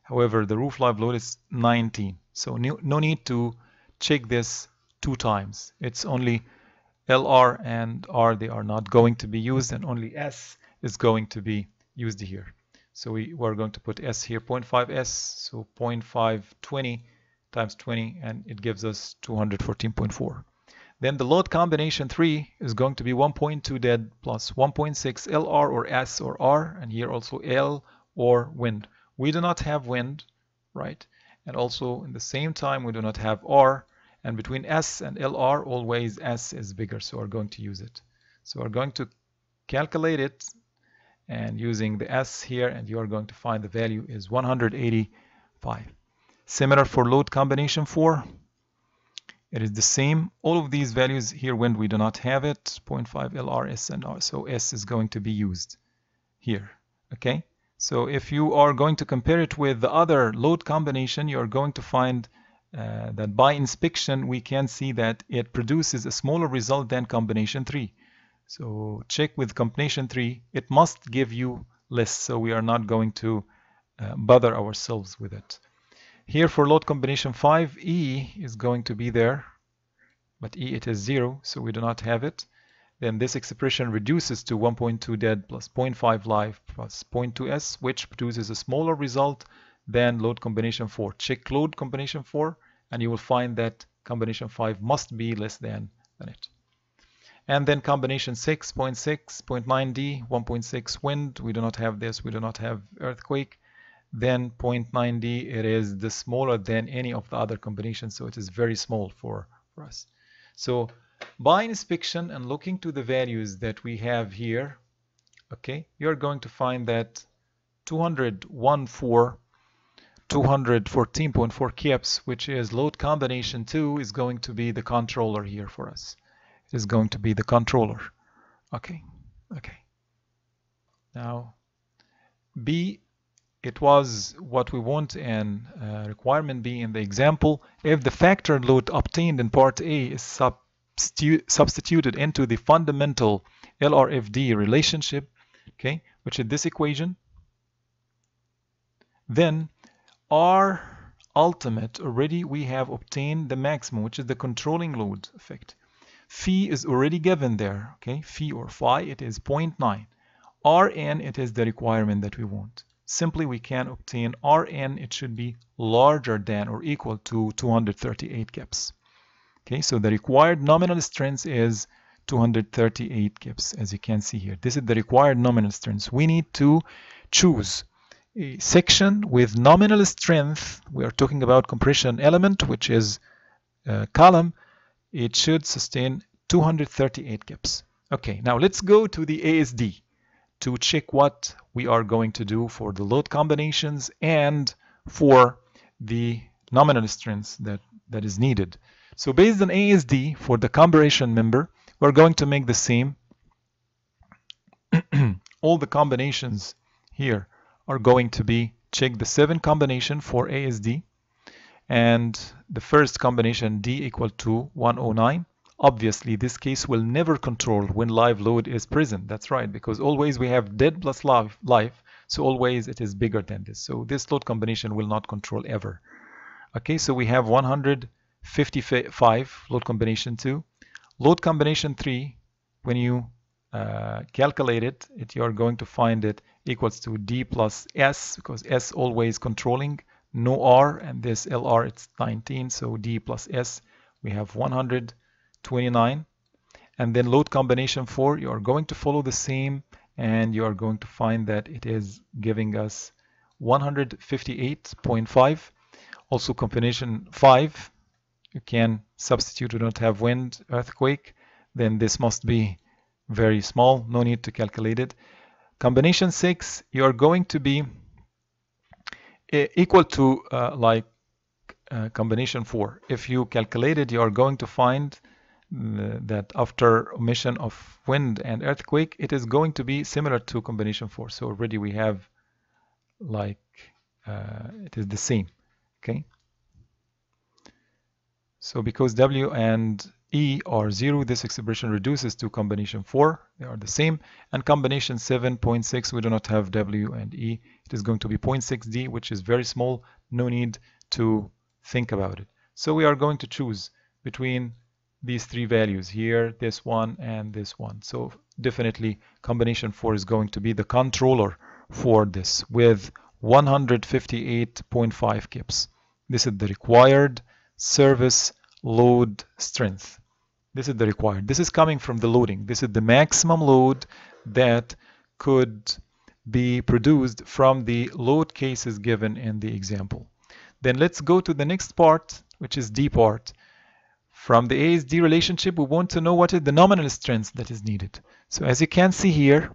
However, the roof live load is 19. So no need to check this 2 times. It's only LR and R, they are not going to be used, and only S is going to be used here. So we're going to put S here, 0.5 S, so 0.5 20 times 20, and it gives us 214.4. Then the load combination 3 is going to be 1.2 dead plus 1.6 LR or S or R, and here also L or wind. We do not have wind, right? And also in the same time we do not have R, And between S and LR, always S is bigger, so we're going to use it. So we're going to calculate it, and using the S here, and you are going to find the value is 185. Similar for load combination 4. It is the same. All of these values here, wind, we do not have it. 0.5 LR, S, and R. So S is going to be used here. Okay. So if you are going to compare it with the other load combination, you are going to find that by inspection, we can see that it produces a smaller result than combination 3. So check with combination 3. It must give you less. So we are not going to bother ourselves with it. Here for load combination 5, E is going to be there, but E it is 0, so we do not have it. Then this expression reduces to 1.2 dead plus 0.5 live plus 0.2 S, which produces a smaller result than load combination 4. Check load combination 4, and you will find that combination 5 must be less than it. And then combination 6, 0.6, 0.9 D, 1.6 wind. We do not have this. We do not have earthquake. Then 0.9 D, it is the smaller than any of the other combinations, so it is very small for us. So by inspection and looking to the values that we have here, okay, you're going to find that 214.4 kips, which is load combination 2, is going to be the controller here for us. It is going to be the controller. Okay. Now B, it was what we want in requirement B in the example. If the factor load obtained in part A is substituted into the fundamental LRFD relationship, okay, which is this equation, then R ultimate, already we have obtained the maximum, which is the controlling load effect. Phi is already given there, okay, phi or phi, it is 0.9. Rn, it is the requirement that we want. Simply we can obtain Rn, it should be larger than or equal to 238 kips. Okay, so the required nominal strength is 238 kips, as you can see here. This is the required nominal strength. We need to choose a section with nominal strength. We are talking about compression element, which is column. It should sustain 238 kips. Okay, now let's go to the ASD to check what we are going to do for the load combinations and for the nominal strength that is needed. So based on ASD for the compression member, we're going to make the same. All the combinations here are going to be, check the 7 combination for ASD, and the first combination D equal to 109. Obviously, this case will never control when live load is present. That's right, because always we have dead plus live, so always it is bigger than this. So this load combination will not control ever. Okay, so we have 155 load combination 2. Load combination 3, when you calculate it, you are going to find it equals to D plus S, because S always controlling, no R, and this LR it's 19, so D plus S, we have 129. And then load combination 4, you are going to follow the same, and you are going to find that it is giving us 158.5. Also combination 5, you can substitute, we don't have wind, earthquake, then this must be very small, no need to calculate it. Combination 6, you are going to be equal to combination 4. If you calculate it, you are going to find that after omission of wind and earthquake, it is going to be similar to combination 4. So already we have it is the same. Okay. So because W and E are 0, this expression reduces to combination 4. They are the same. And combination 7.6, we do not have W and E. It is going to be 0.6 D, which is very small. No need to think about it. So we are going to choose between these 3 values here, this one and this one. So definitely combination 4 is going to be the controller for this with 158.5 kips. This is the required service load strength. This is the required. This is coming from the loading. This is the maximum load that could be produced from the load cases given in the example. Then let's go to the next part, which is D part. from the ASD relationship, we want to know what is the nominal strength that is needed. So as you can see here,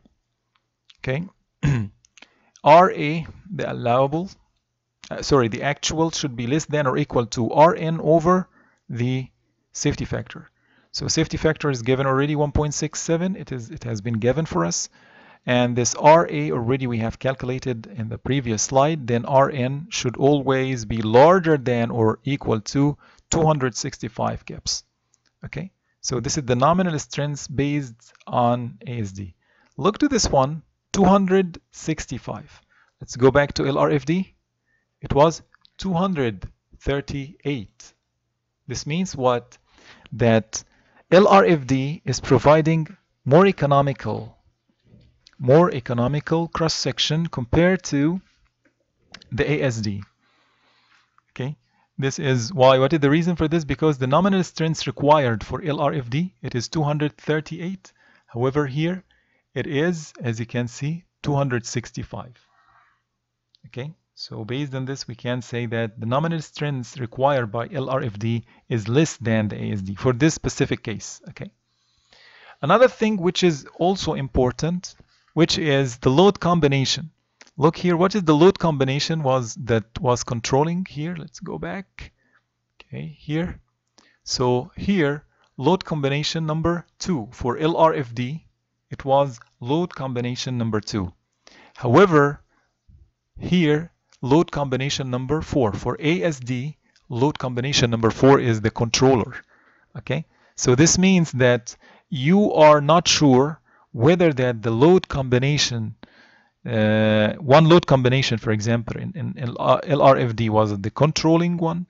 okay, RA, the allowable, the actual should be less than or equal to Rn over the safety factor. So safety factor is given already 1.67. It has been given for us. And this RA already we have calculated in the previous slide. Then Rn should always be larger than or equal to 265 kips. Okay, so this is the nominal strength based on ASD. Look to this one, 265. Let's go back to LRFD. It was 238. This means what? That LRFD is providing more economical cross-section compared to the ASD. Okay, this is why. What is the reason for this? Because the nominal strength required for LRFD, it is 238. However, here it is, as you can see, 265. Okay, so based on this, we can say that the nominal strength required by LRFD is less than the ASD for this specific case. Okay. Another thing which is also important, which is the load combination. Look here, what is the load combination that was controlling here? Let's go back. Okay, here. So here, load combination number 2 for LRFD, it was load combination number 2. However, here, load combination number 4 for ASD, load combination number 4 is the controller. Okay, so this means that you are not sure whether that the load combination, one load combination, for example, in LRFD was the controlling one.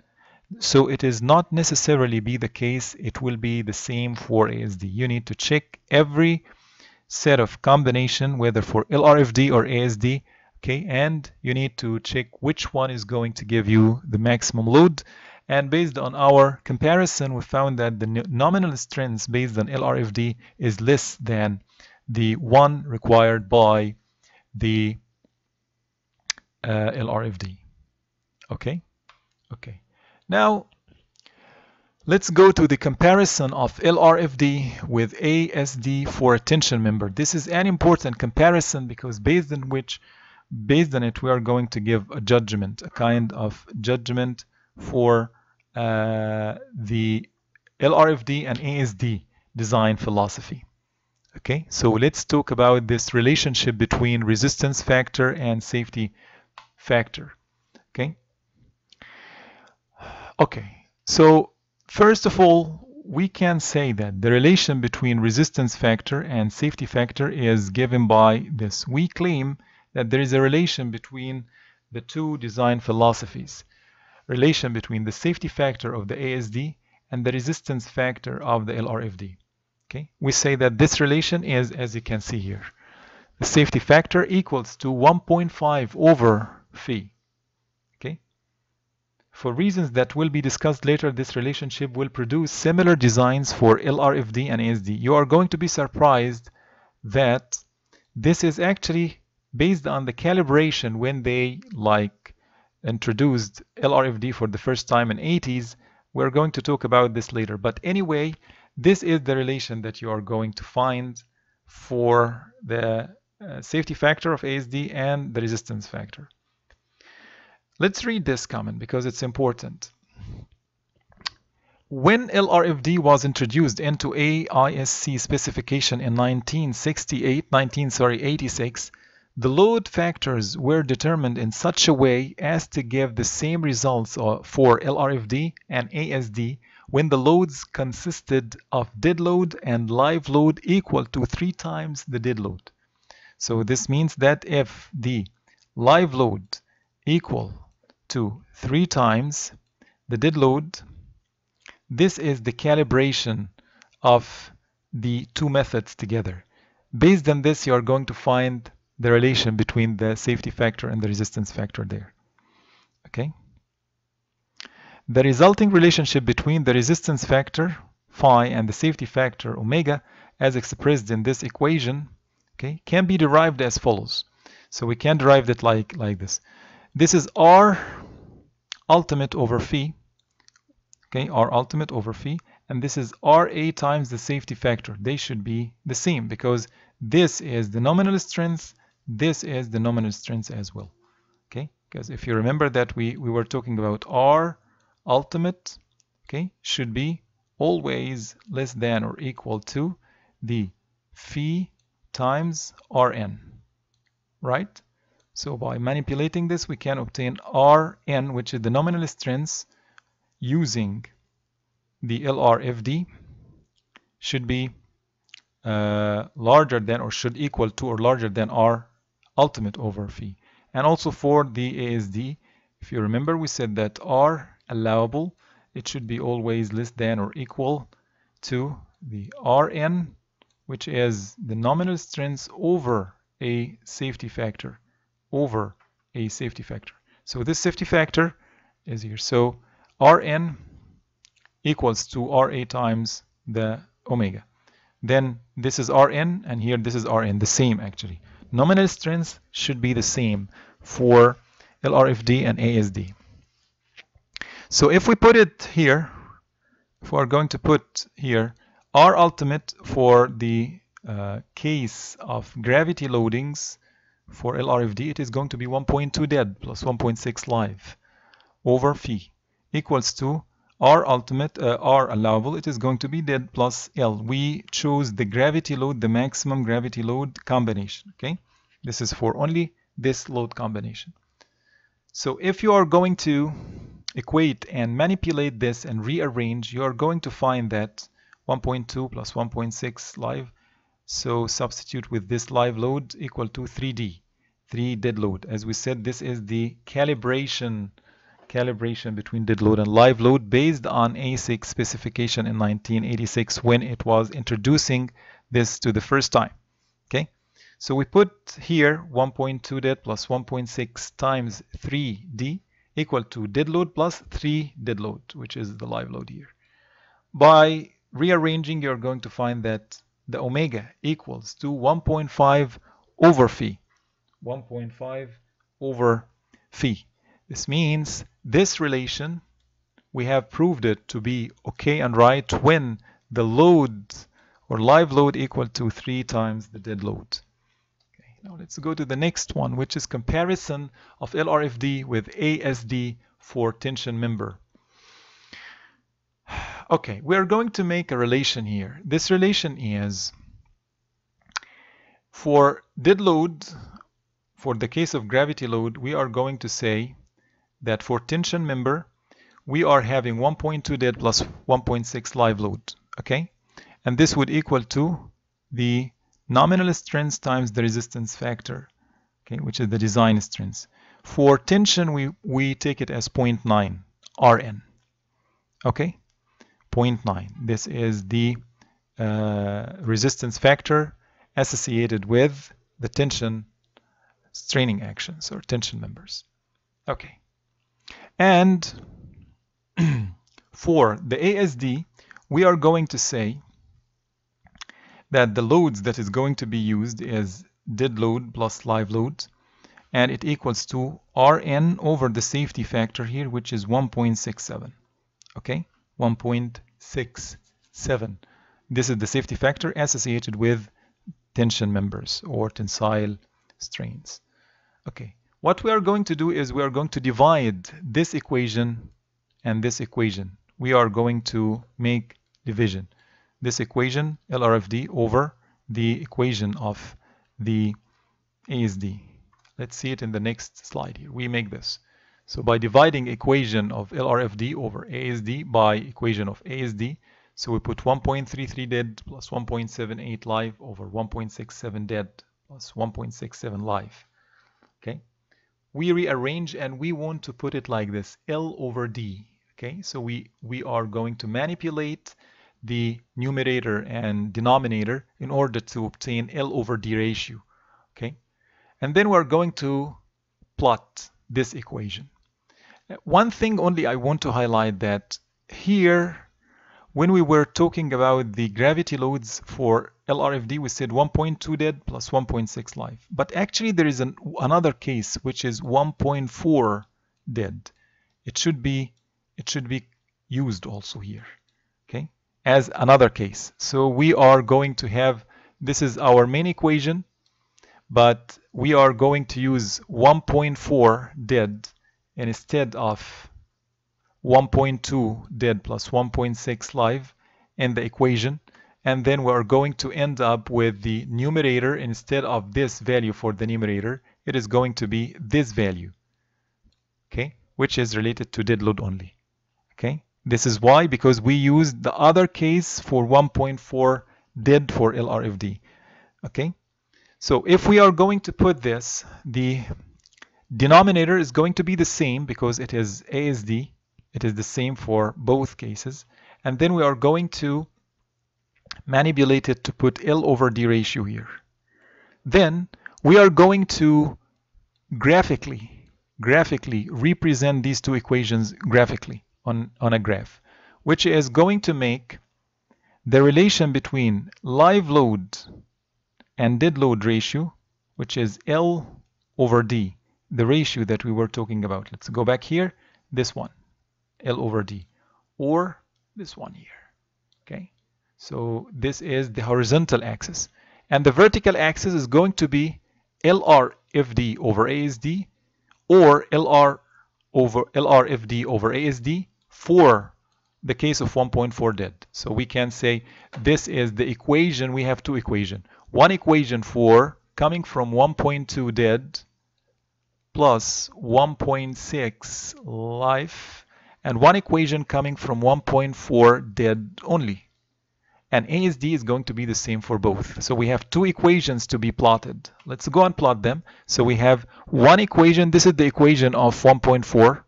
So it is not necessarily be the case. It will be the same for ASD. You need to check every set of combination, whether for LRFD or ASD. Okay, and you need to check which one is going to give you the maximum load. And based on our comparison, we found that the nominal strength based on LRFD is less than the one required by the LRFD. Okay. Now let's go to the comparison of LRFD with ASD for a tension member. This is an important comparison because based on it we are going to give a judgment, a kind of judgment for the LRFD and ASD design philosophy. Okay, so let's talk about this relationship between resistance factor and safety factor. Okay, so first of all, we can say that the relation between resistance factor and safety factor is given by this. We claim that there is a relation between the two design philosophies, relation between the safety factor of the ASD and the resistance factor of the LRFD. Okay, we say that this relation is, as you can see here, the safety factor equals to 1.5 over phi. Okay, for reasons that will be discussed later, this relationship will produce similar designs for LRFD and ASD. You are going to be surprised that this is actually based on the calibration when they introduced LRFD for the first time in 80s. We're going to talk about this later, but anyway, this is the relation that you are going to find for the safety factor of ASD and the resistance factor. Let's read this comment because it's important. When LRFD was introduced into AISC specification in 1986, the load factors were determined in such a way as to give the same results for LRFD and ASD when the loads consisted of dead load and live load equal to 3 times the dead load. So this means that if the live load equal to 3 times the dead load, this is the calibration of the two methods together. Based on this, you are going to find the relation between the safety factor and the resistance factor there. Okay. The resulting relationship between the resistance factor phi and the safety factor omega, as expressed in this equation, okay, can be derived as follows. So we can derive it like this. This is R ultimate over phi, okay, R ultimate over phi, and this is RA times the safety factor. They should be the same because this is the nominal strength, this is the nominal strength as well. Okay, because if you remember that we were talking about R ultimate, okay, should be always less than or equal to the phi times Rn, right? So by manipulating this, we can obtain Rn, which is the nominal strength, using the LRFD should be larger than or should equal to or larger than R ultimate over phi. And also for the ASD, if you remember, we said that R allowable, it should be always less than or equal to the Rn, which is the nominal strength over a safety factor, So this safety factor is here. So Rn equals to Ra times the omega. Then this is Rn, and here this is Rn, the same actually. Nominal strength should be the same for LRFD and ASD. So if we put it here, if we are going to put here R ultimate for the case of gravity loadings for LRFD, it is going to be 1.2 dead plus 1.6 live over phi equals to R ultimate, R allowable, it is going to be dead plus L. We chose the gravity load, the maximum gravity load combination. Okay, this is for only this load combination. So if you are going to equate and manipulate this and rearrange, you are going to find that 1.2 plus 1.6 live. So substitute with this live load equal to 3D, 3 dead load. As we said, this is the calibration between dead load and live load based on ASIC specification in 1986 when it was introducing this to the first time. Okay, so we put here 1.2 dead plus 1.6 times 3D equal to dead load plus 3 dead load, which is the live load here. By rearranging, you're going to find that the omega equals to 1.5 over phi. 1.5 over phi. This means this relation, we have proved it to be okay and right when the load or live load equal to 3 times the dead load. Okay, now let's go to the next one, which is comparison of LRFD with ASD for tension member. Okay, we are going to make a relation here. This relation is for dead load, for the case of gravity load, we are going to say that for tension member, we are having 1.2 dead plus 1.6 live load. Okay, and this would equal to the nominal strength times the resistance factor, okay, which is the design strength. For tension, we take it as 0.9 Rn. Okay, 0.9. This is the resistance factor associated with the tension straining actions or tension members. Okay, and for the ASD, we are going to say that the loads that is going to be used is dead load plus live load, and it equals to Rn over the safety factor here, which is 1.67. Okay, 1.67. This is the safety factor associated with tension members or tensile strains. Okay, what we are going to do is we are going to divide this equation and this equation. We are going to make division. This equation, LRFD, over the equation of the ASD. Let's see it in the next slide here. We make this. So by dividing equation of LRFD over ASD by equation of ASD, so we put 1.33 dead plus 1.78 live over 1.67 dead plus 1.67 live. Okay, we rearrange and we want to put it like this, L over D. Okay, so we are going to manipulate the numerator and denominator in order to obtain L over D ratio. Okay, and then we're going to plot this equation. One thing only I want to highlight, that here when we were talking about the gravity loads for LRFD, we said 1.2 dead plus 1.6 live. But actually there is another case which is 1.4 dead. It should be used also here. Okay, as another case. So we are going to have, this is our main equation, but we are going to use 1.4 dead instead of 1.2 dead plus 1.6 live in the equation. And then we are going to end up with the numerator, instead of this value for the numerator, it is going to be this value, okay, which is related to dead load only. Okay, this is why, because we used the other case for 1.4 dead for LRFD. Okay, so if we are going to put this, the denominator is going to be the same because it is ASD. It is the same for both cases. And then we are going to manipulate it to put L over D ratio here. Then we are going to graphically represent these two equations graphically on a graph, which is going to make the relation between live load and dead load ratio, which is L over D, the ratio that we were talking about. Let's go back here, this one, L over D, or this one here. Okay, so this is the horizontal axis, and the vertical axis is going to be LRFD over ASD, or LRFD over ASD for the case of 1.4 dead. So we can say this is the equation. We have two equations. One equation for coming from 1.2 dead plus 1.6 life, and one equation coming from 1.4 dead only. And ASD is going to be the same for both. So we have two equations to be plotted. Let's go and plot them. So we have one equation. This is the equation of 1.4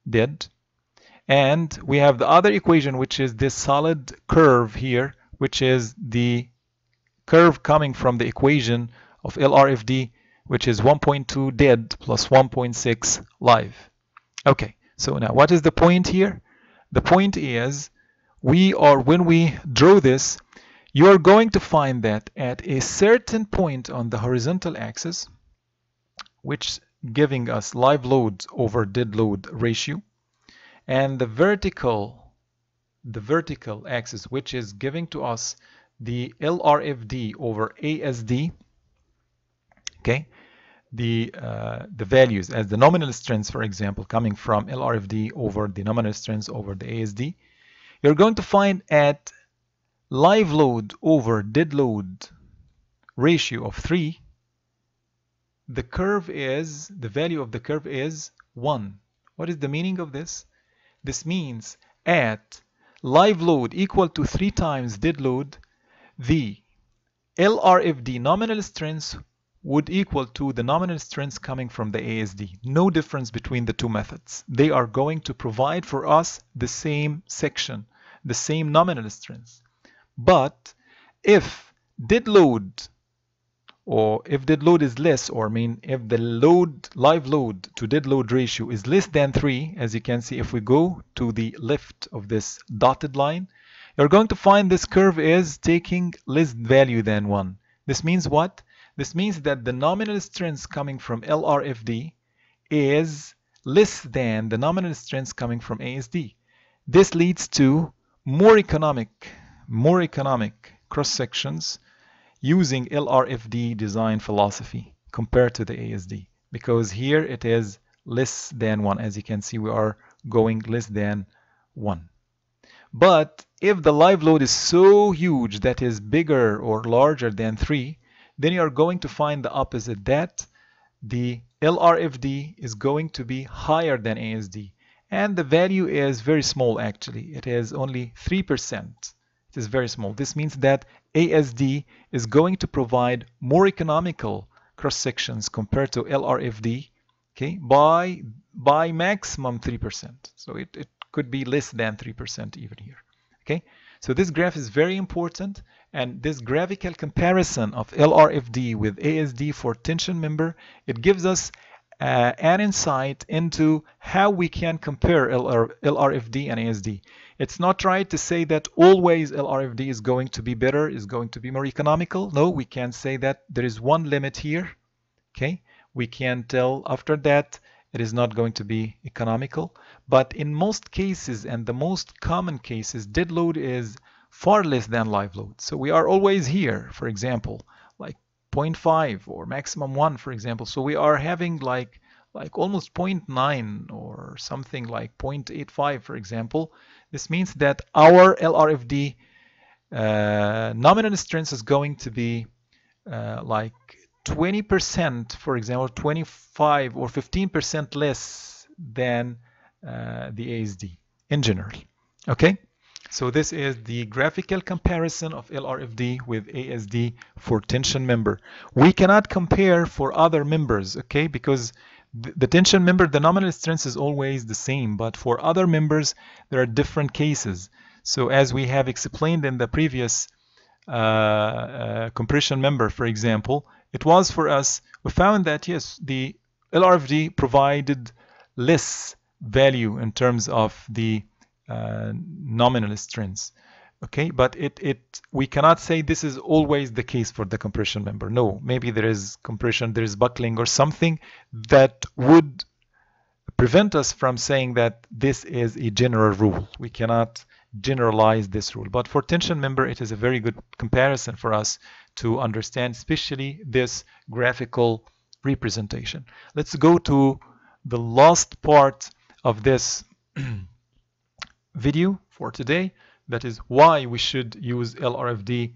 dead. And we have the other equation, which is this solid curve here, which is the curve coming from the equation of LRFD, which is 1.2 dead plus 1.6 live. Okay, so now what is the point here? The point is, when we draw this, you are going to find that at a certain point on the horizontal axis, which giving us live load over dead load ratio, and the vertical axis, which is giving to us the LRFD over ASD, okay, the values as the nominal strengths, for example, coming from LRFD over the nominal strengths over the ASD, you're going to find at live load over dead load ratio of 3, the value of the curve is 1. What is the meaning of this? This means at live load equal to 3 times dead load, the LRFD nominal strength would equal to the nominal strength coming from the ASD. No difference between the two methods. They are going to provide for us the same section, the same nominal strength. But if dead load, or if dead load is less, or if the live load to dead load ratio is less than 3, as you can see, if we go to the left of this dotted line, you're going to find this curve is taking less value than 1. This means what? This means that the nominal strength coming from LRFD is less than the nominal strength coming from ASD. This leads to more economic cross sections using LRFD design philosophy compared to the ASD, because here it is less than 1. As you can see, we are going less than 1. But if the live load is so huge that is bigger or larger than 3, then you are going to find the opposite, that the LRFD is going to be higher than ASD. And the value is very small actually. It is only 3%. It is very small. This means that ASD is going to provide more economical cross sections compared to LRFD, okay, by maximum 3%. So it could be less than 3% even here. Okay, so this graph is very important, and this graphical comparison of LRFD with ASD for tension member, it gives us an insight into how we can compare LRFD and ASD. It's not right to say that always LRFD is going to be better, is going to be more economical. No, we can say that there is one limit here. Okay, we can tell after that it is not going to be economical. But in most cases, and the most common cases, dead load is far less than live load. So we are always here, for example, like 0.5 or maximum 1, for example. So we are having like almost 0.9 or something like 0.85, for example. This means that our LRFD nominal strength is going to be like 20%, for example, 25 or 15% less than the ASD in general. Okay, so this is the graphical comparison of LRFD with ASD for tension member. We cannot compare for other members, okay, because the tension member, the nominal strength is always the same, but for other members there are different cases. So as we have explained in the previous compression member, for example, it was for us, we found that yes, the LRFD provided less value in terms of the nominal strength. Okay, but we cannot say this is always the case for the compression member. No, maybe there is compression, there is buckling or something that would prevent us from saying that this is a general rule. We cannot generalize this rule. But for tension member, it is a very good comparison for us to understand, especially this graphical representation. Let's go to the last part of this video for today. That is why we should use LRFD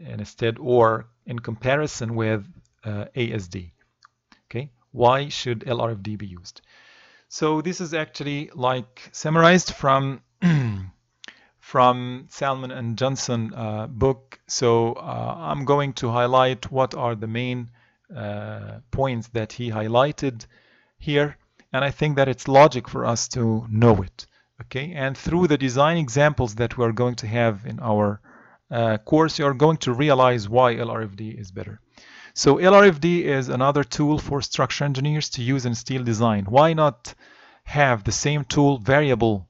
instead or in comparison with ASD. Okay, why should LRFD be used? So this is actually like summarized from Salmon and Johnson book. So I'm going to highlight what are the main points that he highlighted here, and I think that it's logic for us to know it. Okay, and through the design examples that we're going to have in our course, you are going to realize why LRFD is better. So LRFD is another tool for structural engineers to use in steel design. Why not have the same tool, variable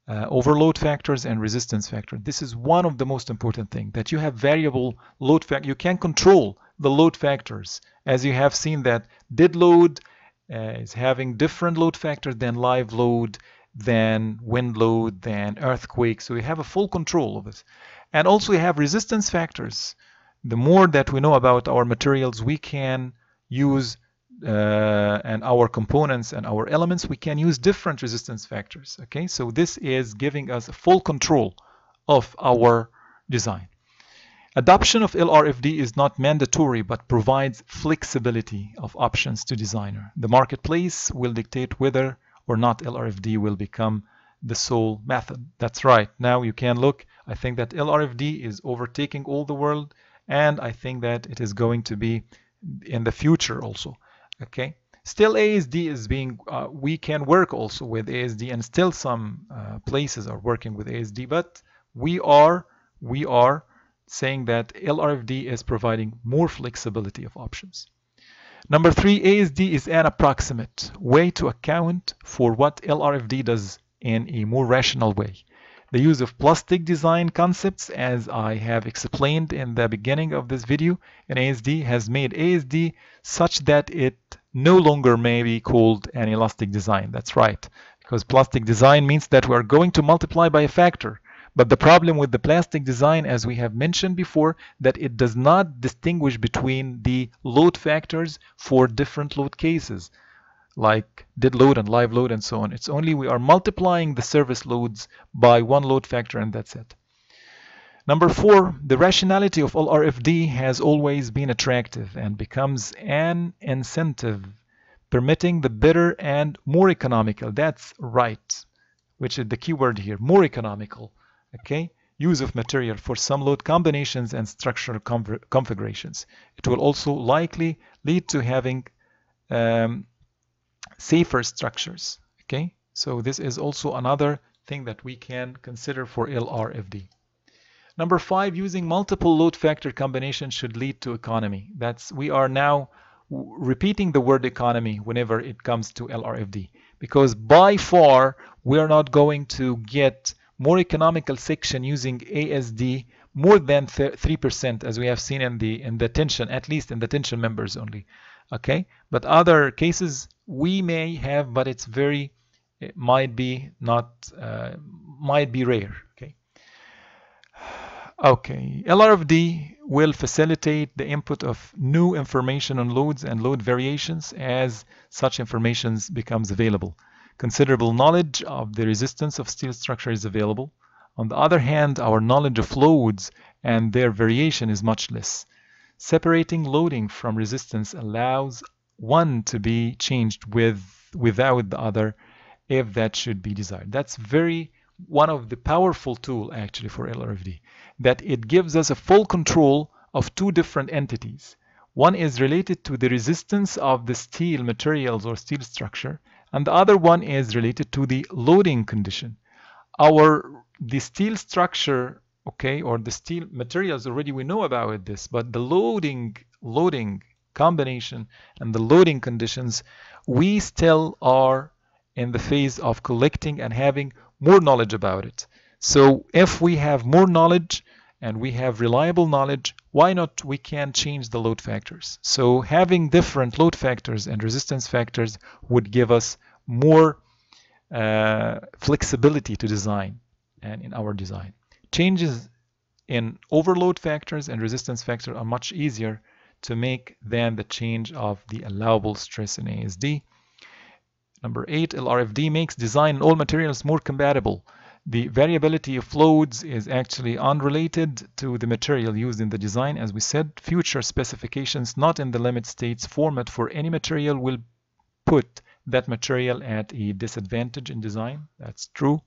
overload factors and resistance factor? This is one of the most important things, that you have variable load factor. You can control the load factors. As you have seen that dead load is having different load factors than live load, than wind load, than earthquake. So we have a full control of it. And also we have resistance factors. The more that we know about our materials, we can use and our components and our elements, we can use different resistance factors. Okay, so this is giving us a full control of our design. Adoption of LRFD is not mandatory but provides flexibility of options to designer. The marketplace will dictate whether or not LRFD will become the sole method. That's right. Now you can look. I think that LRFD is overtaking all the world, and I think that it is going to be in the future also. Okay. Still ASD is being, we can work also with ASD, and still some places are working with ASD, but we are saying that LRFD is providing more flexibility of options. Number 3, ASD is an approximate way to account for what LRFD does in a more rational way. The use of plastic design concepts, as I have explained in the beginning of this video, in ASD has made ASD such that it no longer may be called an elastic design. That's right, because plastic design means that we are going to multiply by a factor. But the problem with the plastic design, as we have mentioned before, that it does not distinguish between the load factors for different load cases, like dead load and live load and so on. It's only we are multiplying the service loads by one load factor, and that's it. Number 4, the rationality of LRFD has always been attractive and becomes an incentive, permitting the better and more economical, that's right, which is the key word here, more economical, okay, use of material for some load combinations and structural configurations. It will also likely lead to having safer structures. Okay, so this is also another thing that we can consider for LRFD. Number 5, using multiple load factor combinations should lead to economy. We are now repeating the word economy whenever it comes to LRFD, because by far we are not going to get more economical section using ASD more than 3%, as we have seen in the tension, at least in the tension members only. Okay, but other cases we may have, but it might be rare. Okay, Okay, LRFD will facilitate the input of new information on loads and load variations as such information becomes available. Considerable knowledge of the resistance of steel structure is available. On the other hand, our knowledge of loads and their variation is much less. Separating loading from resistance allows one to be changed without the other if that should be desired. That's one of the powerful tool actually for LRFD, that it gives us a full control of two different entities. One is related to the resistance of the steel materials or steel structure, and the other one is related to the loading condition. The steel structure, okay, or the steel materials, already we know about this, but the loading combination and the loading conditions, we still are in the phase of collecting and having more knowledge about it. So if we have more knowledge and we have reliable knowledge, why not we can change the load factors? So having different load factors and resistance factors would give us more flexibility to design and in our design. Changes in overload factors and resistance factor are much easier to make than the change of the allowable stress in ASD. Number 8, LRFD makes design in all materials more compatible. The variability of loads is actually unrelated to the material used in the design. As we said, future specifications not in the limit states format for any material will put that material at a disadvantage in design. That's true.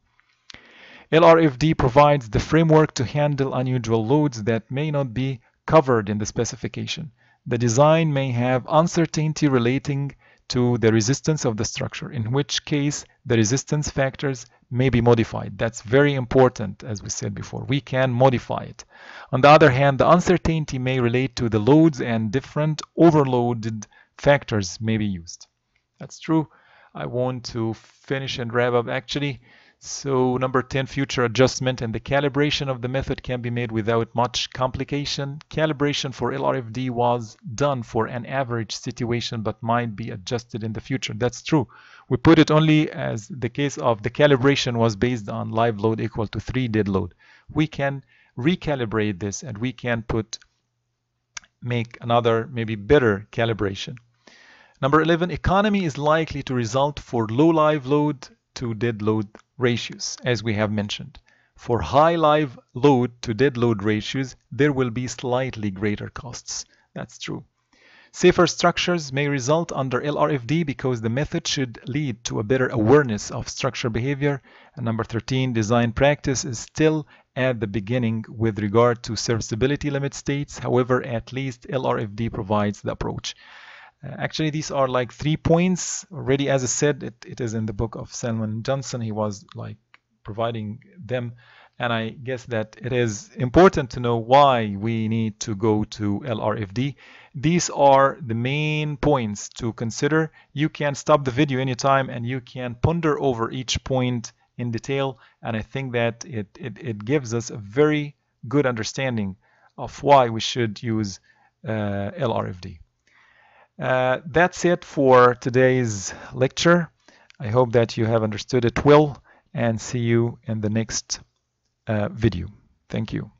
LRFD provides the framework to handle unusual loads that may not be covered in the specification. The design may have uncertainty relating to the resistance of the structure, in which case the resistance factors may be modified. That's very important, as we said before. We can modify it. On the other hand, the uncertainty may relate to the loads and different overloaded factors may be used. That's true. I want to finish and wrap up actually. So number 10, future adjustment and the calibration of the method can be made without much complication. Calibration for LRFD was done for an average situation but might be adjusted in the future. That's true. We put it only as the case of the calibration was based on live load equal to 3 dead load. We can recalibrate this and we can make another maybe better calibration. Number 11, economy is likely to result for low live load to dead load ratios, as we have mentioned. For high live load to dead load ratios, there will be slightly greater costs. That's true. Safer structures may result under LRFD because the method should lead to a better awareness of structure behavior. And number 13, design practice is still at the beginning with regard to serviceability limit states. However, at least LRFD provides the approach. Actually, these are like 3 points already. As I said, it is in the book of Salman Johnson. He was like providing them, and I guess that it is important to know why we need to go to LRFD. These are the main points to consider. You can stop the video anytime and you can ponder over each point in detail, and I think that it gives us a very good understanding of why we should use LRFD. That's it for today's lecture. I hope that you have understood it well, and see you in the next video. Thank you.